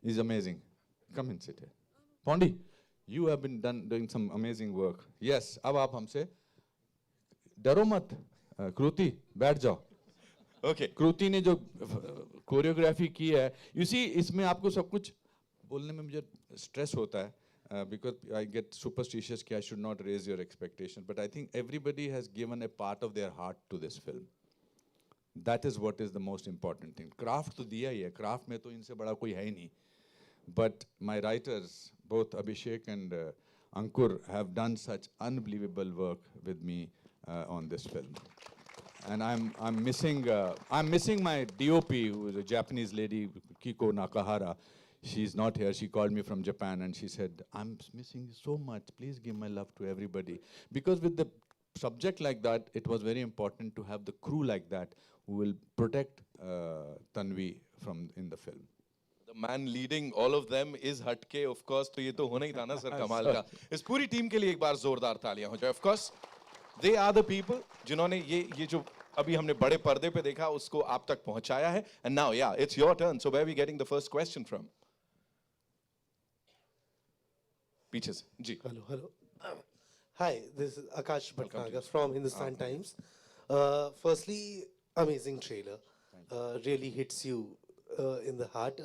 he's amazing. Come and sit here. Pondi, you have been doing some amazing work. Yes, अब आप हमसे डरो मत. कृति बैठ जाओ. Okay. कृति ने जो कोरियोग्राफी की है, you see इसमें आपको सब कुछ बोलने में मुझे स्ट्रेस होता है. Because I get superstitious कि I should not raise your expectations, but I think everybody has given a part of their heart to this film. That is what is the most important thing. Craft तो दिया ही है, craft में तो इनसे बड़ा कोई है ही नहीं. But my writers, both Abhishek and Ankur, have done such unbelievable work with me on this film. And I'm missing my DOP, who is a Japanese lady, Kiko Nakahara. She's not here. She called me from Japan and she said, I'm missing you so much. Please give my love to everybody. Because with the subject like that, it was very important to have the crew like that who will protect Tanvi from in the film. The man leading all of them is Hatke, of course. तो ये तो होना ही था ना sir कमाल का. इस पूरी टीम के लिए एक बार जोरदार तालियां हो जाए. Of course, they are the people जिन्होंने ये जो अभी हमने बड़े पर्दे पे देखा उसको आप तक पहुंचाया है. And now, yeah, it's your turn. So where are we getting the first question from? पीछे से जी. Hello. Hi, this is Akash Bhatnagar from Hindustan Times. Firstly, amazing trailer. Really hits you in the heart.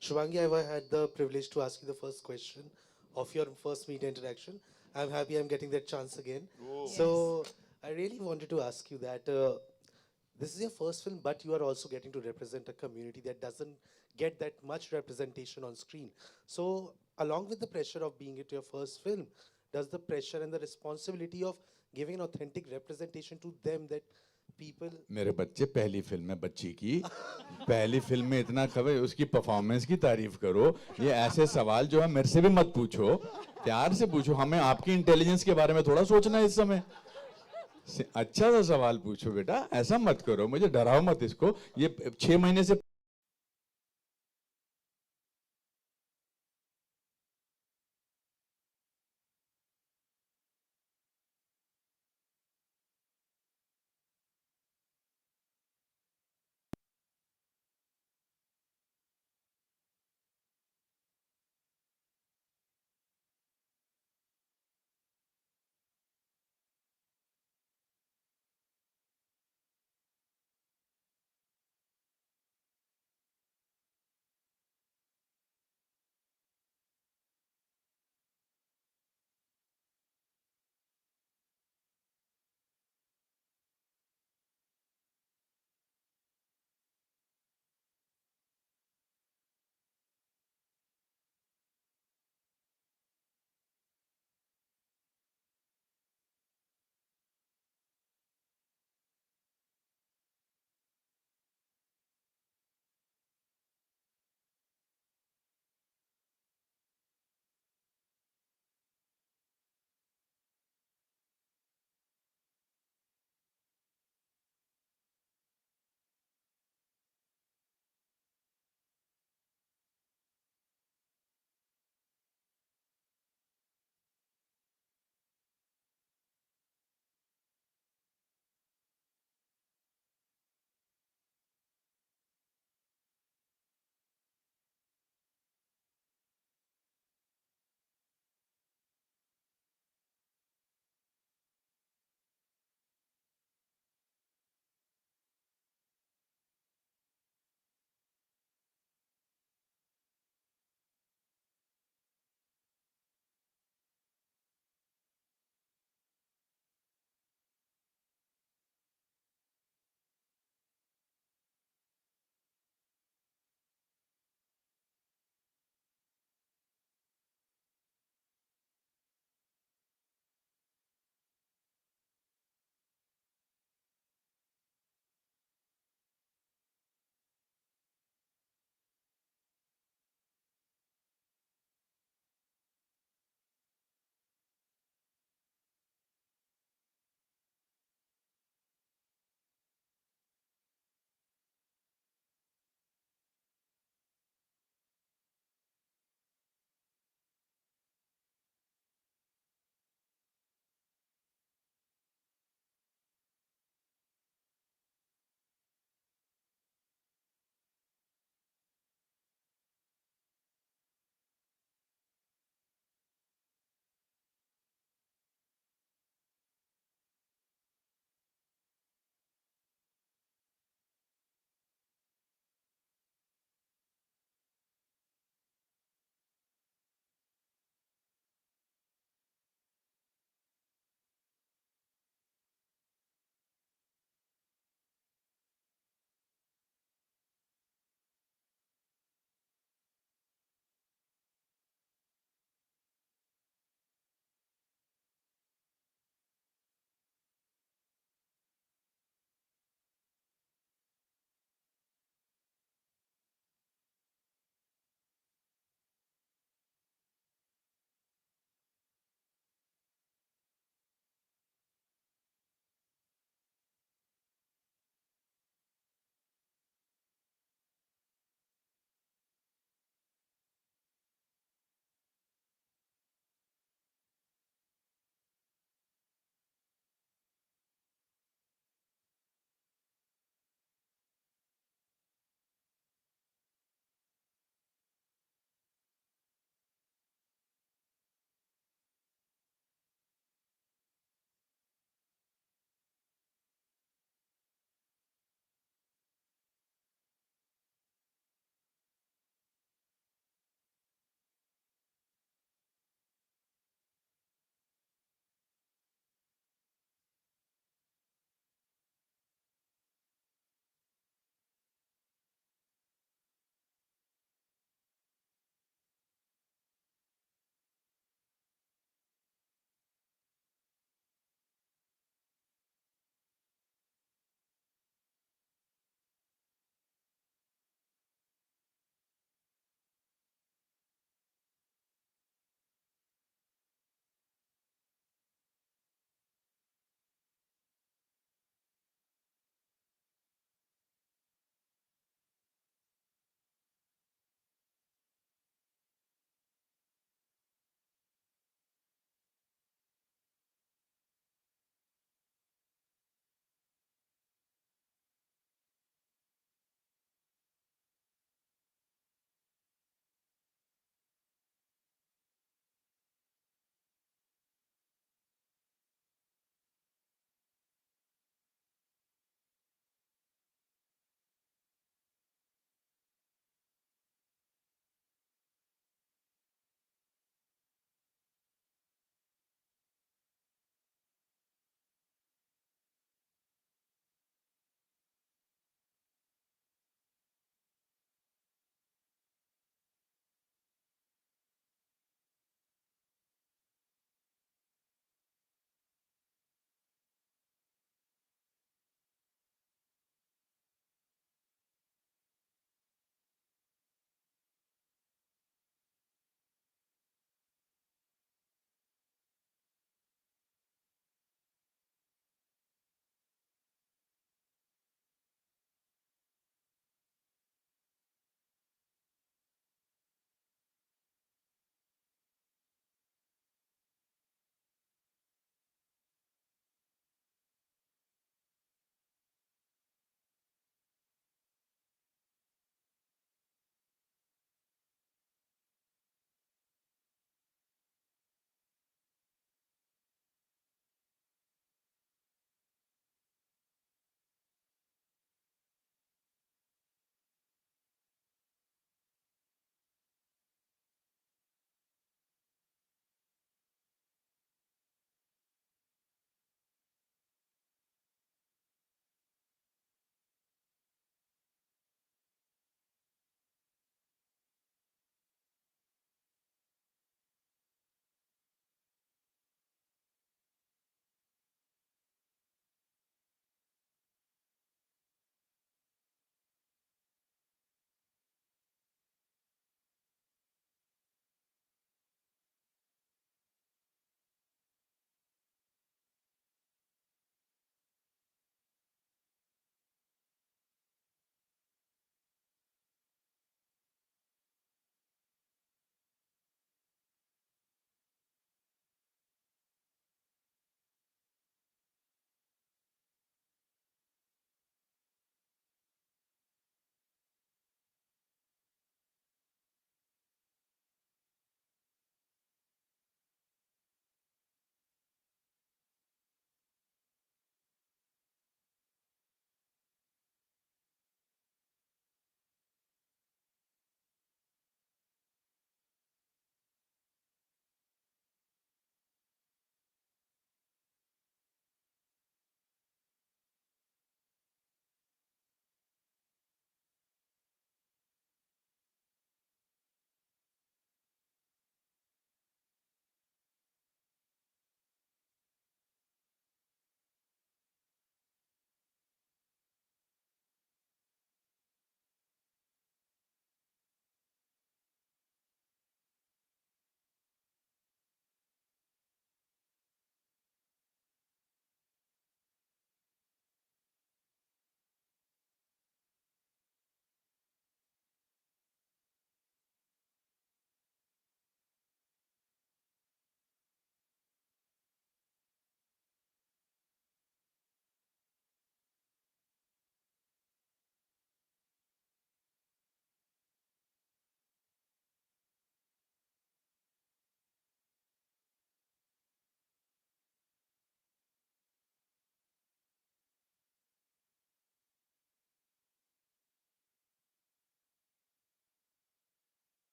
Shubhangi, I had the privilege to ask you the first question of your first media interaction. I'm happy I'm getting that chance again. So I really wanted to ask you that this is your first film, but you are also getting to represent a community that doesn't get that much representation on screen. So along with the pressure of being it your first film, does the pressure and the responsibility of giving an authentic representation to them that people... मेरे बच्चे पहली film है बच्ची की, पहली film में इतना कवे उसकी परफॉर्मेंस की तारीफ करो. ये ऐसे सवाल जो है मेरे से भी मत पूछो, प्यार से पूछो. हमें आपकी इंटेलिजेंस के बारे में थोड़ा सोचना है इस समय. अच्छा सा सवाल पूछो बेटा, ऐसा मत करो, मुझे डराओ मत इसको. ये 6 महीने से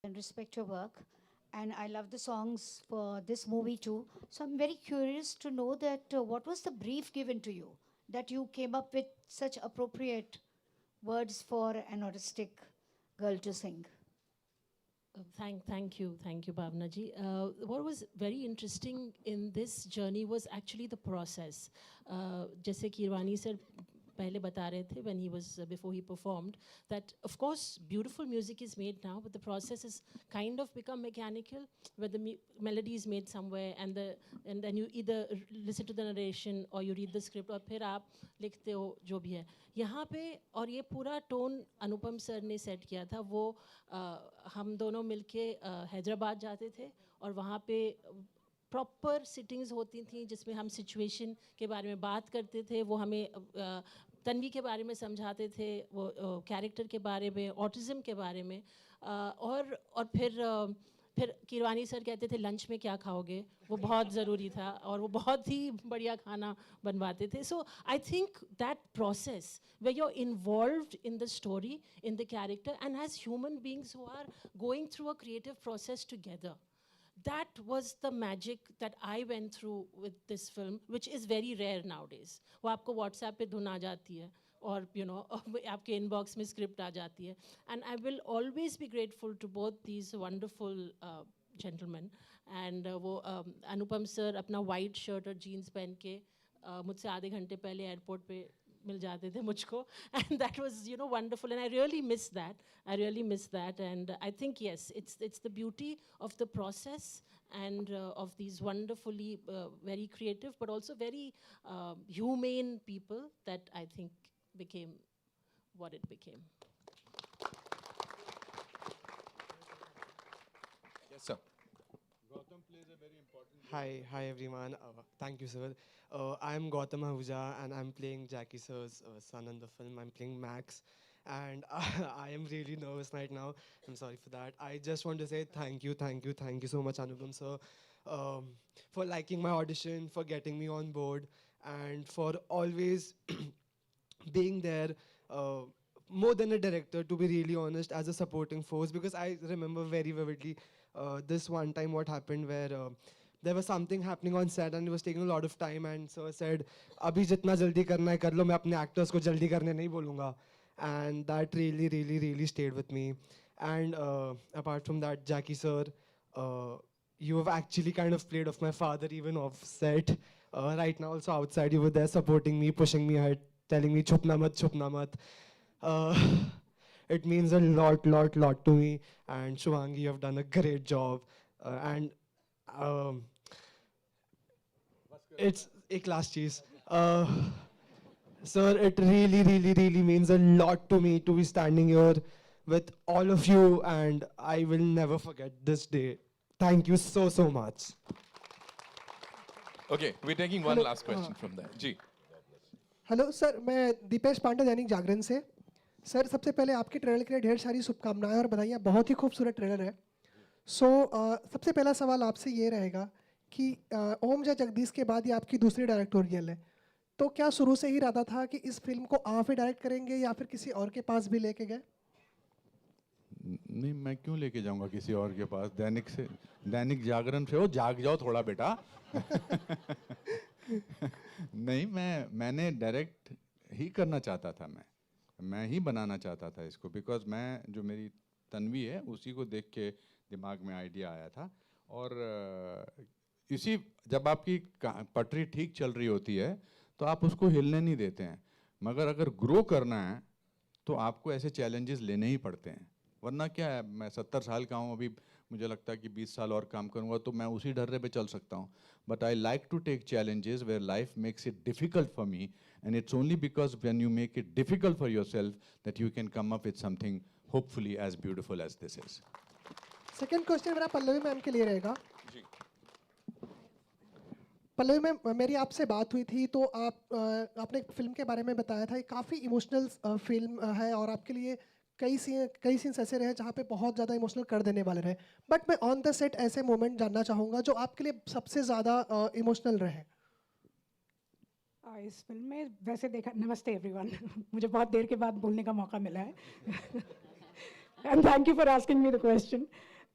and respect your work. And I love the songs for this movie too. So I'm very curious to know that what was the brief given to you that you came up with such appropriate words for an autistic girl to sing? Thank you, Bhavna ji. What was very interesting in this journey was actually the process. जैसे Keeravani sir पहले बता रहे थे when he was before he performed that of course beautiful music is made now, but the process is kind of become mechanical, where the melody is made somewhere and then you either listen to the narration or you read the script और फिर आप लिखते हो जो भी है यहाँ पे. और ये पूरा टोन अनुपम सर ने सेट किया था. वो हम दोनों मिलके हैदराबाद जाते थे और वहाँ पे प्रॉपर सिटिंग्स होती थी जिसमें हम सिचुएशन के बारे में बात करते थे. वो हमें तन्वी के बारे में समझाते थे, वो कैरेक्टर के बारे में, ऑटिज़म के बारे में. और फिर कीरवानी सर कहते थे लंच में क्या खाओगे, वो बहुत ज़रूरी था और वो बहुत ही बढ़िया खाना बनवाते थे. So I think that process where you're involved in the story, in the character, and as human beings who are going through a creative process together, that was the magic that I went through with this film, which is very rare nowadays. वो आपको WhatsApp पे धुन आ जाती है और आपके inbox में script आ जाती है. And I will always be grateful to both these wonderful gentlemen. And वो अनुपम sir अपना white shirt और jeans पहन के मुझसे आधे घंटे पहले एयरपोर्ट पे मिल जाते थे मुझको. And that was wonderful, and I really miss that. And I think yes, it's the beauty of the process and of these wonderfully very creative but also very humane people that I think became what it became. Yes, sir. Gautam plays a very important role. Hi everyone. Thank you, sir. I'm Gautam Ahuja and I'm playing Jackie sir's son in the film. I'm playing Max. And I am really nervous right now. I'm sorry for that. I just want to say thank you so much, Anupam sir, for liking my audition, for getting me on board, and for always being there, more than a director, to be really honest, as a supporting force. Because I remember very vividly this one time what happened where there was something happening on set and it was taking a lot of time, and sir said, "Abhi jitna jaldi karna hai kar lo, main apne actors ko jaldi karne nahi bolunga." And that really stayed with me. And apart from that, Jackie sir, you have actually kind of played off my father even off set. Right now also outside you were there supporting me, pushing me ahead, telling me chupna mat. It means a lot to me. And Shuvangi, you have done a great job. And it's a class cheese. Sir, it really means a lot to me to be standing here with all of you, and I will never forget this day. Thank you so much. Okay, we're taking one last question from there. Ji. Hello sir, मैं दीपेश पांडे दैनिक जागरण से. Sir, सबसे पहले आपके trailer के लिए ढेर सारी शुभकामनाएं और बधाइयाँ. बहुत ही खूबसूरत ट्रेलर है. सबसे पहला सवाल आपसे ये रहेगा कि ओम जय जगदीश के बाद ये आपकी दूसरी डायरेक्टोरियल है, तो क्या शुरू से ही इरादा था कि इस फिल्म को आप ही डायरेक्ट करेंगे या फिर किसी और के पास भी लेके गए? नहीं, मैं क्यों लेके जाऊंगा किसी और के पास. दैनिक जागरण से हो, जाग जाओ थोड़ा बेटा. नहीं, मैंने डायरेक्ट ही करना चाहता था. मैं ही बनाना चाहता था इसको, बिकॉज मैं जो मेरी तन्वी है उसी को देख के दिमाग में आइडिया आया था. और इसी जब आपकी पटरी ठीक चल रही होती है तो आप उसको हिलने नहीं देते हैं, मगर अगर ग्रो करना है तो आपको ऐसे चैलेंजेस लेने ही पड़ते हैं. वरना क्या है, मैं 70 साल का हूँ, अभी मुझे लगता है कि 20 साल और काम करूँगा तो मैं उसी ढर्रे पे चल सकता हूँ. But I like to take challenges where life makes it difficult for me, and it's only because when you make it difficult for yourself that you can come up with something hopefully as beautiful as this is. Second question मेरा Pallavi ma'am के लिए रहेगा. Pallavi ma'am, मेरी आपसे बात हुई थी तो आपने फिल्म के बारे में बताया था. काफ़ी इमोशनल फिल्म है और आपके लिए कई सीन्स ऐसे रहे जहाँ पे बहुत ज़्यादा इमोशनल कर देने वाले रहे. बट मैं ऑन द सेट ऐसे मोमेंट जानना चाहूँगा जो आपके लिए सबसे ज़्यादा इमोशनल रहे. इस फिल्म में वैसे देखा, नमस्ते एवरीवन. मुझे बहुत देर के बाद बोलने का मौका मिला है. And thank you for asking me the question.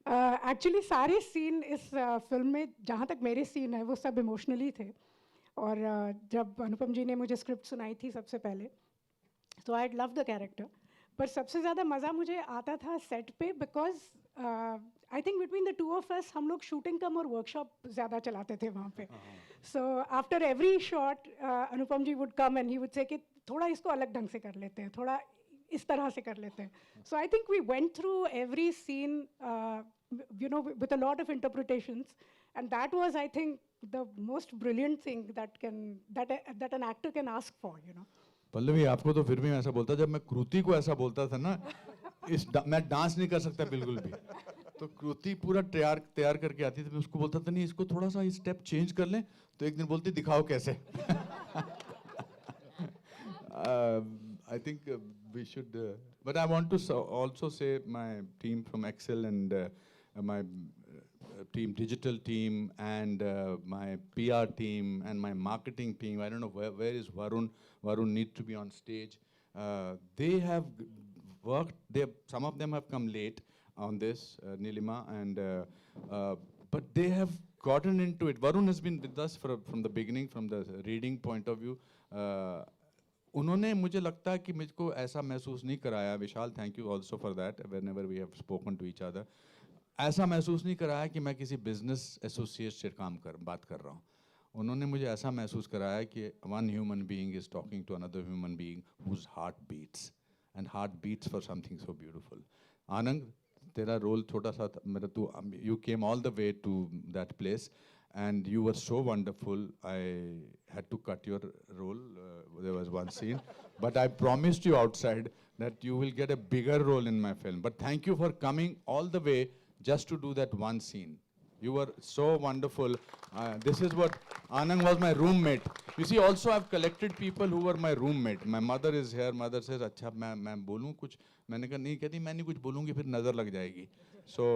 Actually सारे सीन इस फिल्म में जहाँ तक मेरे सीन है वो सब इमोशनली थे और जब अनुपम जी ने मुझे स्क्रिप्ट सुनाई थी सबसे पहले तो आई लव द कैरेक्टर पर सबसे ज़्यादा मज़ा मुझे आता था सेट पे because I think between the two of us हम लोग शूटिंग कम और वर्कशॉप ज़्यादा चलाते थे वहाँ पे so after every shot Anupam ji would come and he would say कि थोड़ा इसको अलग ढंग से कर लेते हैं थोड़ा इस तरह से कर लेते हैं so I think we went through every scene you know with a lot of interpretations and that was I think the most brilliant thing that an actor can ask for you know Pallavi आपको तो फिर भी मैं ऐसा बोलता जब मैं कृति को ऐसा बोलता था ना मैं डांस नहीं कर सकता बिल्कुल भी तो कृति पूरा तैयार करके आती थी मैं उसको बोलता था नहीं इसको थोड़ा सा स्टेप चेंज कर लें तो एक दिन बोलती दिखाओ कैसे I think we should but I want to also say my team from Excel and my team, digital team, and my PR team, and my marketing team. I don't know where is Varun. Varun needs to be on stage. They have worked. Some of them have come late on this, Nilima, and but they have gotten into it. Varun has been with us from the beginning, from the reading point of view. उन्होंने मुझे लगता है कि मुझको ऐसा महसूस नहीं कराया Vishal thank you also for that whenever we have spoken to each other ऐसा महसूस नहीं कराया कि मैं किसी बिजनेस एसोसिएट से बात कर रहा हूँ उन्होंने मुझे ऐसा महसूस कराया कि one human being is talking to another human being whose heart beats for something so beautiful Anand तेरा रोल छोटा सा मेरा तू you came all the way to that place and you were so wonderful. I had to cut your role. There was one scene, but I promised you outside that you will get a bigger role in my film. But thank you for coming all the way just to do that one scene. You were so wonderful. This is what Anand was my roommate. You see, also I've collected people who were my roommate. My mother is here. Mother says, "अच्छा मैं बोलूँ कुछ?" मैंने कहा नहीं कहती मैं नहीं कुछ बोलूँगी फिर नज़र लग जाएगी. So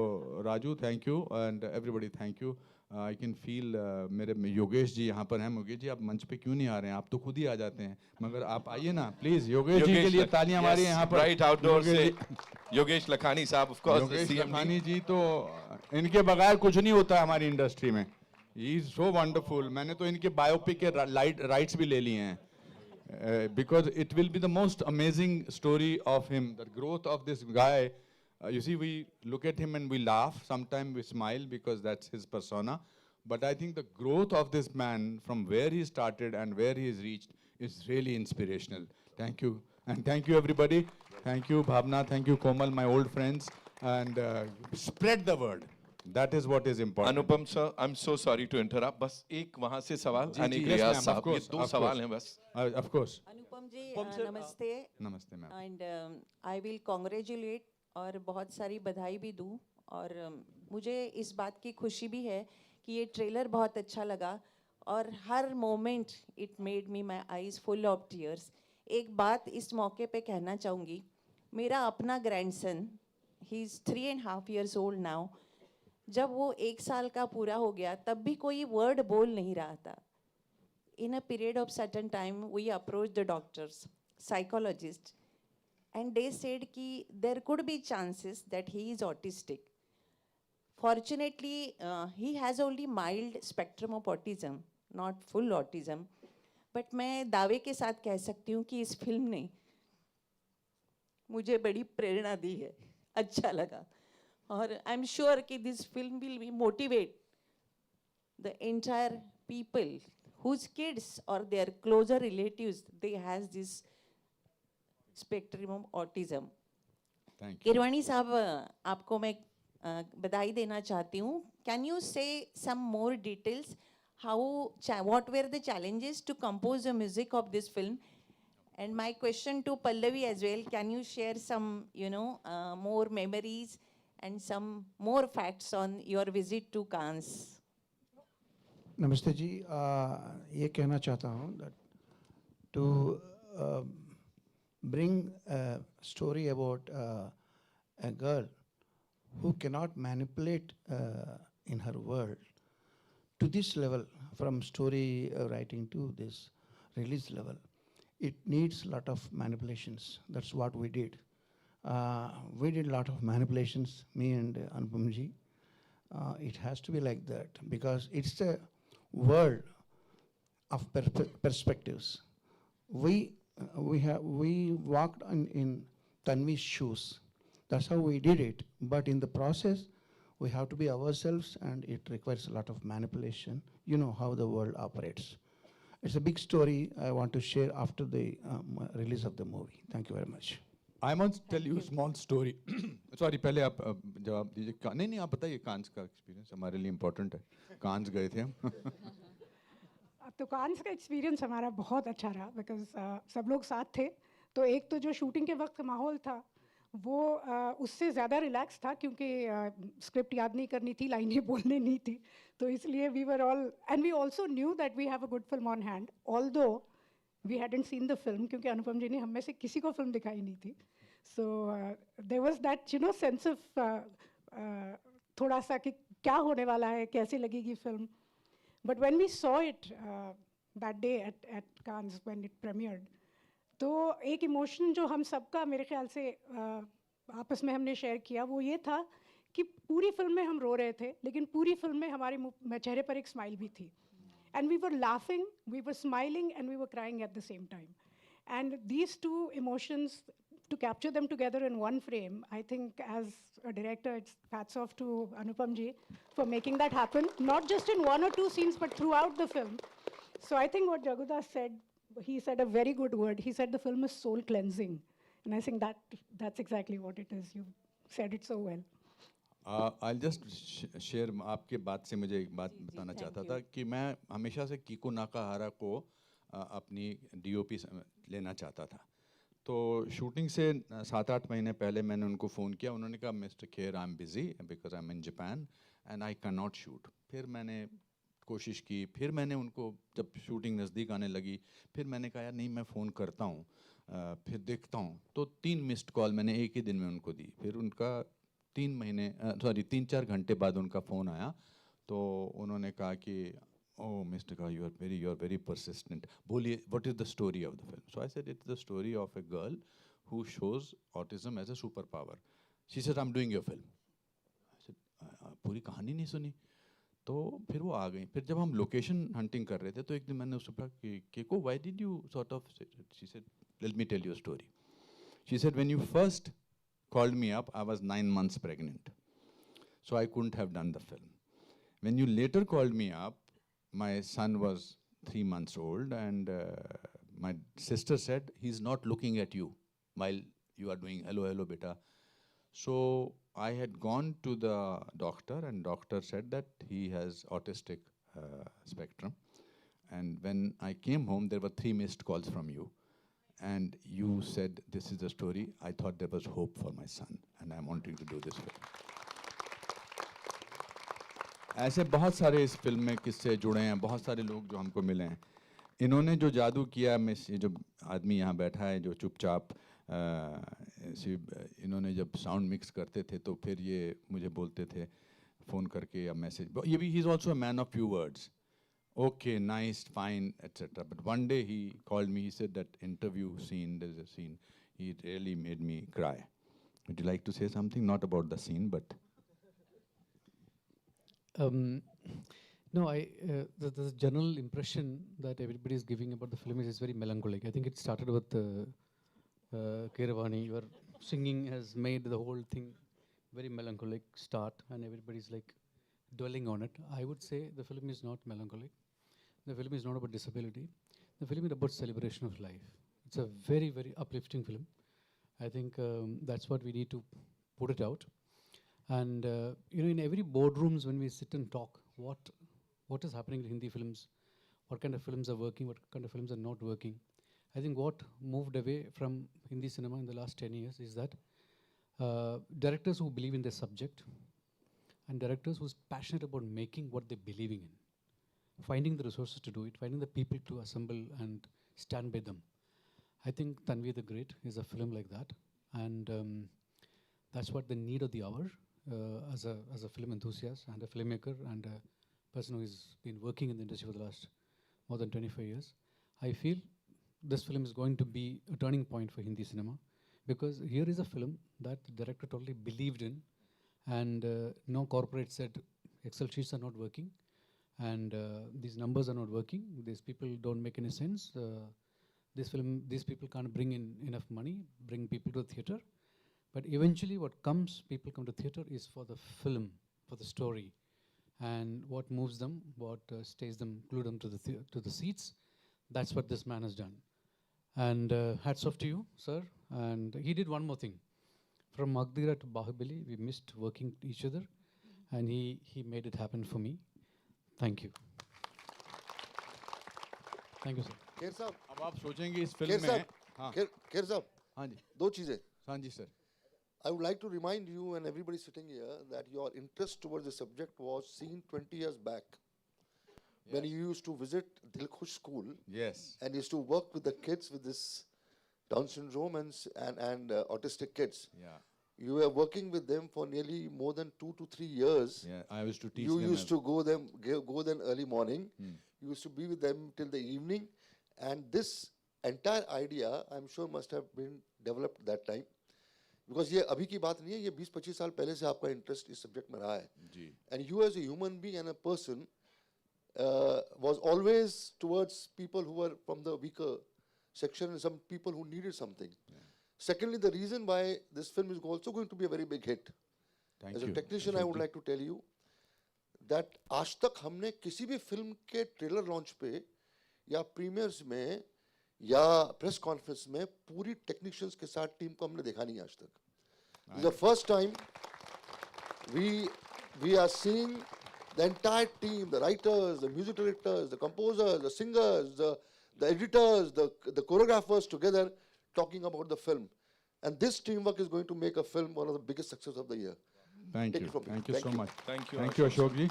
Raju, thank you, and everybody, thank you. I can feel मेरे योगेश जी यहाँ पर हैं योगेश जी आप मंच पे क्यों नहीं आ रहे हैं आप तो खुद ही आ जाते हैं मगर आप आइए ना प्लीज योगेश जी के लिए तालियां हमारी यहाँ पर राइट आउटडोर से योगेश लखानी साहब ऑफ कोर्स योगेश लखानी जी तो इनके बगैर कुछ नहीं होता हमारी इंडस्ट्री में ही इज सो वंडरफुल मैंने तो इनके बायोपिक के राइट्स भी ले लिए हैं because it will be the most amazing story of him the growth of this guy you see, we look at him and we laugh. Sometimes we smile because that's his persona. But I think the growth of this man from where he started and where he has reached is really inspirational. Thank you. And thank you, everybody. Thank you, Bhavna. Thank you, Komal, my old friends. And spread the word. That is what is important. Anupam sir, I'm so sorry to interrupt. बस एक वहाँ से सवाल आने के लिए साहब ये दो सवाल हैं बस. Of course. अनुपम जी नमस्ते. नमस्ते ma'am. And I will congratulate और बहुत सारी बधाई भी दूँ और मुझे इस बात की खुशी भी है कि ये ट्रेलर बहुत अच्छा लगा और हर moment it made me my eyes full of tears. एक बात इस मौके पे कहना चाहूँगी मेरा अपना grandson he is 3.5 years old now जब वो 1 साल का पूरा हो गया तब भी कोई वर्ड बोल नहीं रहा था. In a period of certain time we approach the doctors psychologist and they said ki there could be chances that he is autistic. Fortunately he has only mild spectrum of autism not full autism but मैं दावे के साथ कह सकती हूँ कि इस film ने मुझे बड़ी प्रेरणा दी है. अच्छा लगा और आई एम श्योर कि this film will be motivate the entire people whose kids or their closer relatives they has this spectrum of autism. Keeravani साहब आपको मैं बधाई देना चाहती हूँ. Can you say some more details how what were the challenges to compose the music of this film and my question to Pallavi as well can you share some you know more memories and some more facts on your visit to Cannes. नमस्ते जी. ये कहना चाहता हूँ that to bring a story about a girl who cannot manipulate in her world to this level, from story writing to this release level. It needs a lot of manipulations. That's what we did. We did a lot of manipulations, me and Anupamji. It has to be like that because it's a world of perspectives. We walked in Tanvi's shoes. That's how we did it. But in the process, we have to be ourselves, and it requires a lot of manipulation. You know how the world operates. It's a big story I want to share after the release of the movie. Thank you very much. I must tell you a small story. Sorry, पहले आप जवाब दीजिए. नहीं आप बताइए कांस का experience हमारे लिए इम्पोर्टेंट है. कांस गए थे हम. तो कांस का एक्सपीरियंस हमारा बहुत अच्छा रहा बिकॉज सब लोग साथ थे. तो एक तो जो शूटिंग के वक्त माहौल था वो उससे ज़्यादा रिलैक्स था क्योंकि स्क्रिप्ट याद नहीं करनी थी, लाइनें बोलने नहीं थी. तो इसलिए we were all and we also knew that we have a good film on hand although we hadn't seen the film क्योंकि अनुपम जी ने हम में से किसी को फिल्म दिखाई नहीं थी. So there was that you know sense of थोड़ा सा कि क्या होने वाला है, कैसे लगेगी film. But when we saw it that day at Cannes when it premiered, तो एक इमोशन जो हम सबका मेरे ख्याल से आपस में हमने शेयर किया वो ये था कि पूरी फिल्म में हम रो रहे थे लेकिन पूरी फिल्म में हमारे चेहरे पर एक स्माइल भी थी. And we were laughing, we were smiling, and we were crying at the same time. And these two emotions, to capture them together in one frame, I think as a director, it's hats off to Anupam ji for making that happen, not just in one or two scenes, but throughout the film. So I think what Jagudas said, he said a very good word. He said the film is soul cleansing. And I think that's exactly what it is. You said it so well. I'll just share आपके बात से मुझे एक बात बताना चाहता था कि मैं हमेशा से कीको नाकाहारा को अपनी DOP लेना चाहता था. तो शूटिंग से 7-8 महीने पहले मैंने उनको फ़ोन किया. उन्होंने कहा mister Kher I am busy because I am in Japan and I can not shoot. फिर मैंने कोशिश की, फिर मैंने उनको जब शूटिंग नज़दीक आने लगी फिर मैंने कहा यार नहीं मैं फ़ोन करता हूँ, फिर देखता हूँ. तो 3 मिस्ड कॉल मैंने एक ही दिन में उनको दी. फिर उनका 3-4 घंटे बाद उनका फ़ोन आया. तो उन्होंने कहा कि ओह मिस्टर का यू आर वेरी परसिस्टेंट, बोलिए what is the story of the film. So I said it's the story of a girl who shows autism as a super power. She said I am doing your film. पूरी कहानी नहीं सुनी. तो फिर वो आ गई. फिर जब हम लोकेशन हंटिंग कर रहे थे तो एक दिन मैंने उससे पूछा कि केको why did you sort of. She said let me tell you a story. She said when you first called me up, I was 9 months pregnant. So I couldn't have done the film. When you later called me up, my son was 3 months old and my sister said, he's not looking at you while you are doing hello, hello, beta. So I had gone to the doctor and doctor said that he has autistic spectrum. And when I came home, there were 3 missed calls from you. And you said, this is the story. I thought there was hope for my son, and I'm wanting to do this film. ऐसे बहुत सारे इस film में किस्से जुड़े हैं, बहुत सारे लोग जो हमको मिले हैं. इन्होंने जो जादू किया, मैं जो आदमी यहाँ बैठा है जो चुपचाप इन्होंने जब साउंड मिक्स करते थे तो फिर ये मुझे बोलते थे फ़ोन करके या मैसेज. ये भी he is also a man of few words. Okay, nice, fine, etc. But one day he called me, he said that interview scene, there's a scene, he really made me cry. Would you like to say something? Not about the scene, but... No, the general impression that everybody is giving about the film is very melancholic. I think it started with Keeravani. Your singing has made the whole thing very melancholic start, and everybody's like dwelling on it. I would say the film is not melancholic. The film is not about disability. The film is about celebration of life. It's a very, very uplifting film. I think that's what we need to put it out. And you know, in every boardrooms when we sit and talk, what is happening to Hindi films, what kind of films are working, what kind of films are not working. I think what moved away from Hindi cinema in the last 10 years is that directors who believe in their subject and directors who's passionate about making what they're believing in, finding the resources to do it, finding the people to assemble and stand by them. I think Tanvi the Great is a film like that, and that's what the need of the hour as a film enthusiast and a filmmaker and a person who has been working in the industry for the last more than 25 years. I feel this film is going to be a turning point for Hindi cinema, because here is a film that the director totally believed in, and no corporate said Excel sheets are not working, and these numbers are not working. These people don't make any sense. These people can't bring in enough money, bring people to the theater. But eventually, what comes, people come to theater is for the film, for the story, and what moves them, what stays them, glued them to the seats. That's what this man has done. And hats off to you, sir. And he did one more thing. From Magdira to Bahubali, we missed working each other, and he made it happen for me. Thank you. Thank you, sir. Kher साहब अब आप सोचेंगे इस film में हाँ खेर साहब हाँ जी दो चीजें हाँ जी sir I would like to remind you and everybody sitting here that your interest towards the subject was seen 20 years back when you used to visit Dilkhush School. Yes. And used to work with the kids with this Down syndrome and autistic kids. Yeah. You were working with them for nearly more than 2 to 3 years. Yeah, I used to teach you them. You used to go then early morning. You used to be with them till the evening. And this entire idea, I'm sure, must have been developed that time. Because ये अभी की बात नहीं है, ये 20-25 साल पहले से आपका interest इस subject में रहा है. जी. And you as a human being and a person was always towards people who were from the weaker section and some people who needed something. Secondly, the reason why this film is also going to be a very big hit. As a technician, I would like to tell you that आज तक हमने किसी भी film के trailer launch पे या premieres में या press conference में पूरी technicians के साथ team को हमने देखा नहीं आज तक. This is the first time we are seeing the entire team, the writers, the music directors, the composers, the singers, the editors, the choreographers together talking about the film. And this teamwork is going to make a film one of the biggest success of the year. Thank Take you. it from me. Thank you so much. Thank you. Thank you, Ashok ji.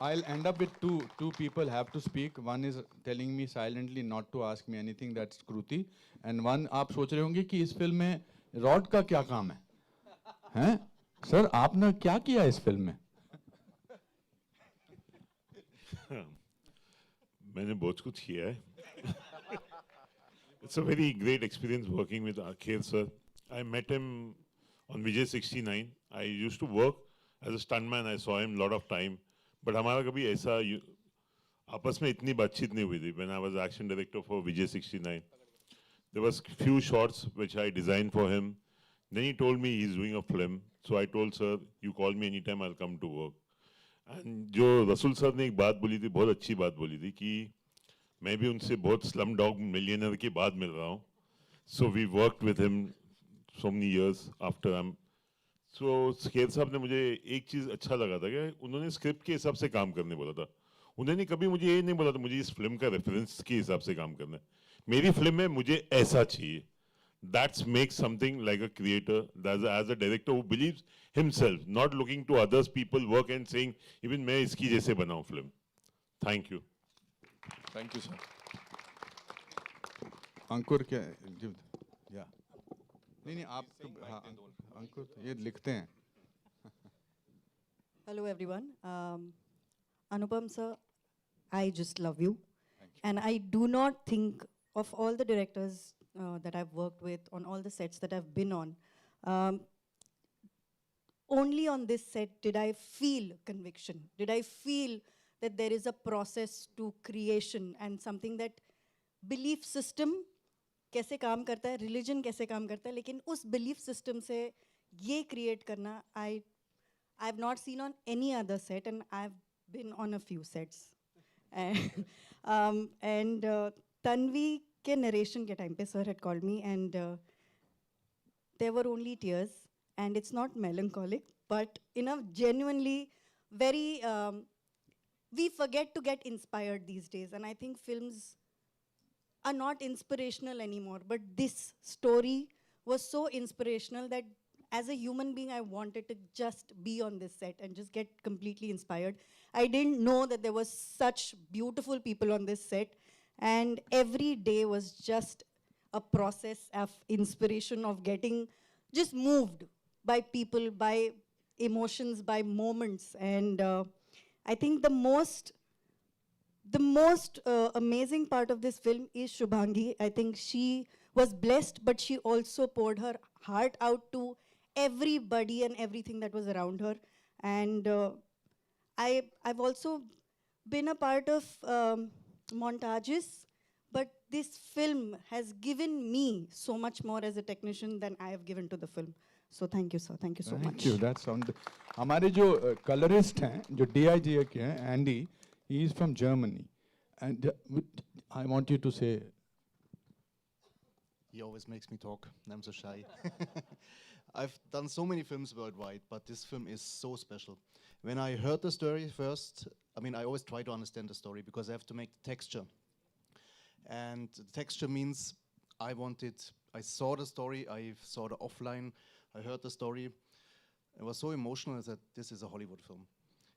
I'll end up with two people have to speak. One is telling me silently not to ask me anything. That's Kruti. And one आप सोच रहे होंगे कि इस film में rod का क्या काम है? हैं? सर आपने क्या किया इस फिल्म में? मैंने बहुत कुछ किया है. It's a very great experience working with Akhil sir. I met him on Vijay 69. I used to work as a stuntman. I saw him a lot of time. But हमारा कभी ऐसा आपस में इतनी बातचीत नहीं हुई थी. When I was action director for Vijay 69, there was few shots which I designed for him. Then he told me he's doing a film. So I told sir, you call me anytime, I'll come to work. And जो रसूल sir ने एक बात बोली थी, बहुत अच्छी बात बोली थी कि मैं भी उनसे बहुत स्लम डॉग मिलियनर के बाद मिल रहा हूँ. So we worked with him so many years after I'm. So Kher साहब ने मुझे एक चीज़ अच्छा लगा था कि उन्होंने स्क्रिप्ट के हिसाब से काम करने बोला था. उन्होंने कभी मुझे ये नहीं बोला था मुझे इस फिल्म का रेफरेंस के हिसाब से काम करना है. मेरी फिल्म में मुझे ऐसा चाहिए. That makes something like a creator, as a director who believes himself, not looking to others people work and saying, even मैं इसकी जैसे बनाऊं film. Thank you. Thank you, sir. अंकुर क्या या नहीं आप हाँ अंकुर ये लिखते हैं. Hello everyone. Anupam sir, I just love you. And I do not think of all the directors that I've worked with, on all the sets that I've been on, only on this set did I feel conviction. Did I feel that there is a process to creation and something that belief system कैसे काम करता है, religion कैसे काम करता है, लेकिन उस belief system से ये create करना I've not seen on any other set, and I've been on a few sets. And Tanvi के narration के time पे sir had called me, and there were only tears, and it's not melancholic, but in a genuinely very we forget to get inspired these days, and I think films are not inspirational anymore, but this story was so inspirational that as a human being, I wanted to just be on this set and just get completely inspired. I didn't know that there was such beautiful people on this set, and every day was just a process of inspiration, of getting just moved by people, by emotions, by moments. And I think the most amazing part of this film is Shubhangi. I think she was blessed, but she also poured her heart out to everybody and everything that was around her. And I've also been a part of montages, but this film has given me so much more as a technician than I have given to the film. So thank you, sir. Thank you so much. Thank you. That's on. हमारे जो colorist हैं, जो DIG के हैं, Andy, he is from Germany, and I want you to say. He always makes me talk, and I'm so shy. I've done so many films worldwide, but this film is so special. When I heard the story first, I mean, I always try to understand the story because I have to make the texture. And the texture means I saw the story, I saw the offline, I heard the story. It was so emotional that this is a Hollywood film.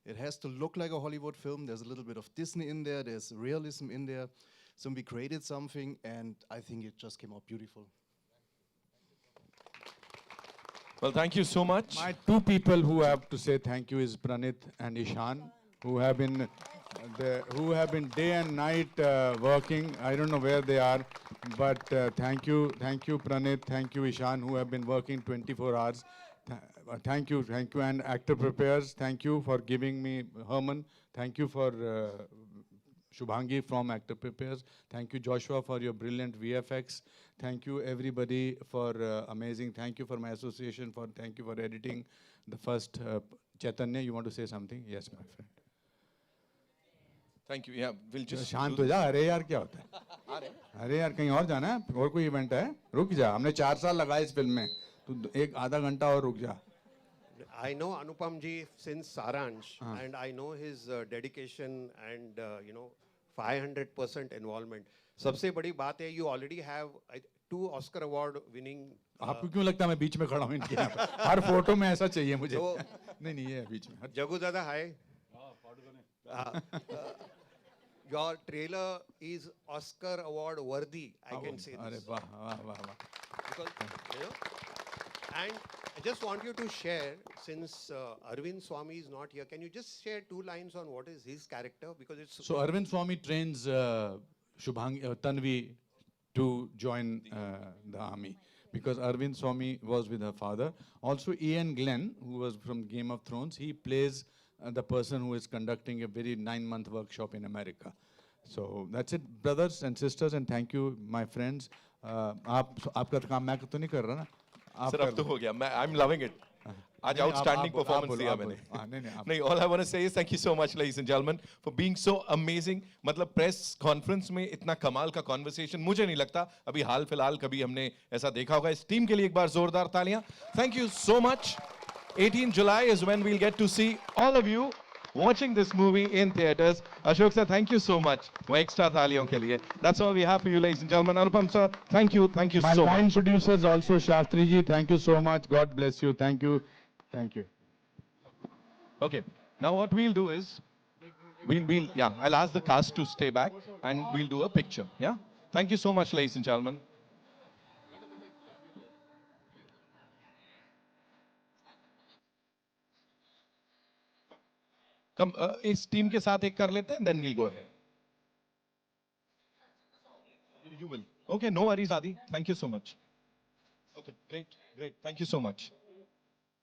It has to look like a Hollywood film. There's a little bit of Disney in there, there's realism in there. So we created something, and I think it just came out beautiful. Well, thank you so much. My two people who have to say thank you is Pranit and Ishan, who have been day and night working. I don't know where they are, but thank you, Pranit, thank you, Ishan, who have been working 24 hours. Thank you, and Actor Prepares, thank you for giving me Herman. Thank you for Shubhangi from Actor Prepares. Thank you, Joshua, for your brilliant VFX. Thank you, everybody, for amazing. Thank you for my association. Thank you for editing the first. Chaitanya, you want to say something? Yes, my friend. Thank you. Yeah, we'll just. शांत हो जा. अरे यार क्या होता है? अरे यार कहीं और जाना है? और कोई इवेंट है? रुक जा. हमने 4 साल लगाए इस फिल्म में. तू एक आधा घंटा और रुक जा. I know Anupam ji since Saransh, and I know his dedication and 500% involvement. सबसे बड़ी बात है, you already have 2 Oscar award winning. आपको क्यों लगता है मैं बीच में खड़ा हूँ इनके यहाँ पे? हर फोटो में ऐसा चाहिए मुझे. नहीं ये है बीच में. जगू दादा hi. Your trailer is Oscar award worthy. I can say this. अरे वाह वाह वाह वाह. Because and I just want you to share, since Arvind Swamy is not here, can you just share 2 lines on what is his character? Because it's So Arvind Swamy trains Tanvi to join the army because Arvind Swamy was with her father. Also Ian Glenn, who was from Game of Thrones, he plays the person who is conducting a very 9-month workshop in America. So that's it, brothers and sisters, and thank you, my friends. आपका तो काम मैं तो नहीं कर रहा ना. Sir, अब तो हो गया. I'm loving it. आज outstanding performance दिया मैंने. नहीं, all I want to say is thank you so much, ladies and gentlemen, for being so amazing. मतलब press conference में इतना कमाल का conversation मुझे नहीं लगता अभी हाल फिलहाल कभी हमने ऐसा देखा होगा. इस टीम के लिए एक बार जोरदार तालियां. Thank you so much. 18 July is when we'll get to see all of you watching this movie in theaters. Ashok sir, thank you so much. वो extra तालियों के लिए. That's all we have for you, ladies and gentlemen. Anupam sir, thank you so much. My line producers also, Shastri ji, thank you so much. God bless you. Thank you. Okay. Now what we'll do is, I'll ask the cast to stay back and we'll do a picture. Yeah. Thank you so much, ladies and gentlemen. Come, इस team के साथ एक कर लेते हैं, then we'll go ahead. You will. Okay, no worries, Adi. Thank you so much. Okay, great. Thank you so much.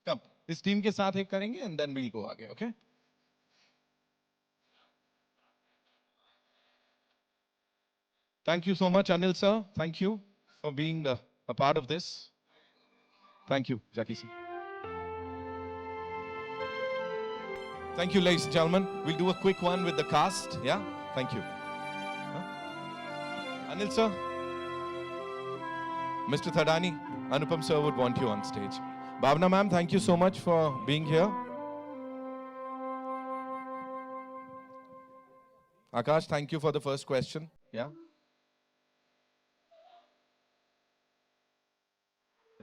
Come, इस team के साथ एक करेंगे, and then we'll go आगे, okay? Thank you so much, Anil sir. Thank you for being a part of this. Thank you, Jackie sir. Thank you, ladies and gentlemen. We'll do a quick one with the cast. Yeah? Thank you. Anil sir. Mr. Thadani, Anupam sir would want you on stage. Bhavna ma'am, thank you so much for being here. Akash, thank you for the first question. Yeah?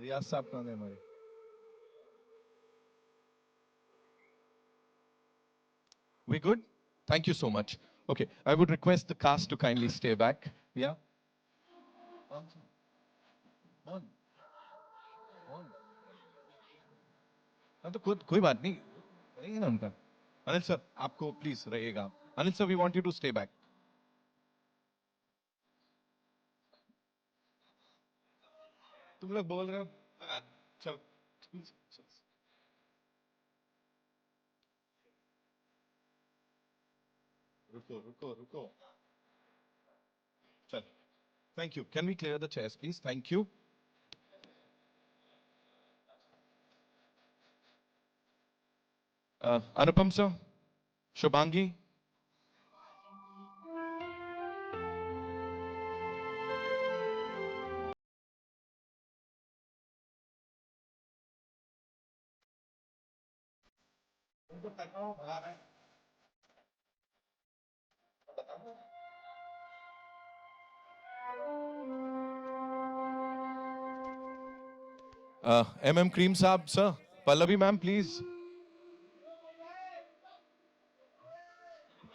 Riyaz saab kahan hai hamare? We good? Thank you so much. Okay, I would request the cast to kindly stay back. Yeah? तो कोई बात नहीं रहेगा ना उनका. Anil sir आपको please रहेगा. Anil sir we want you to stay back. तुम लोग बोल रहे हो चल रुको रुको रुको चल Thank you. Can we clear the chairs, please? Thank you. Anupam sir, Shubhangi. MM Cream Saab, sir. Pallavi ma'am, please.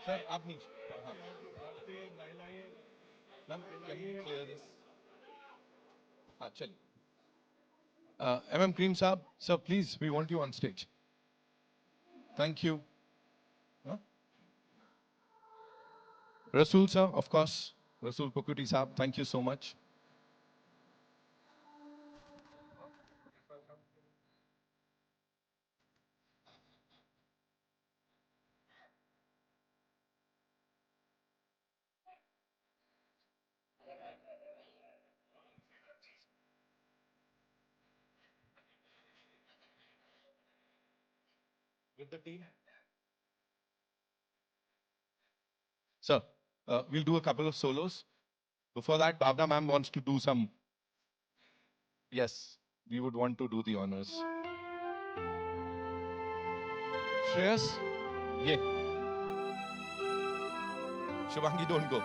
Sir, आप नीचे. Ma'am, can you clear this? हाँ, चलिए. MM Cream Saab, sir, please, we want you on stage. Thank you. Huh? Rasool sir, of course. Rasool Pukuti Saab, thank you so much. With the team. Sir, we'll do a couple of solos. Before that, Bhavna ma'am wants to do some. Yes, we would want to do the honors. Shreyas, yeah. Shubhangi, don't go.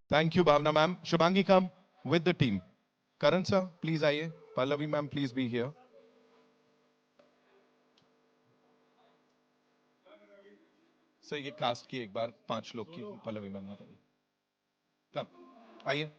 Thank you, Bhavna ma'am. Shubhangi, come with the team. Karan sir, please आइए. Pallavi ma'am, please be here. Sir ये cast की एक बार 5 लोग की Pallavi ma'am आ रही. Come, आइए.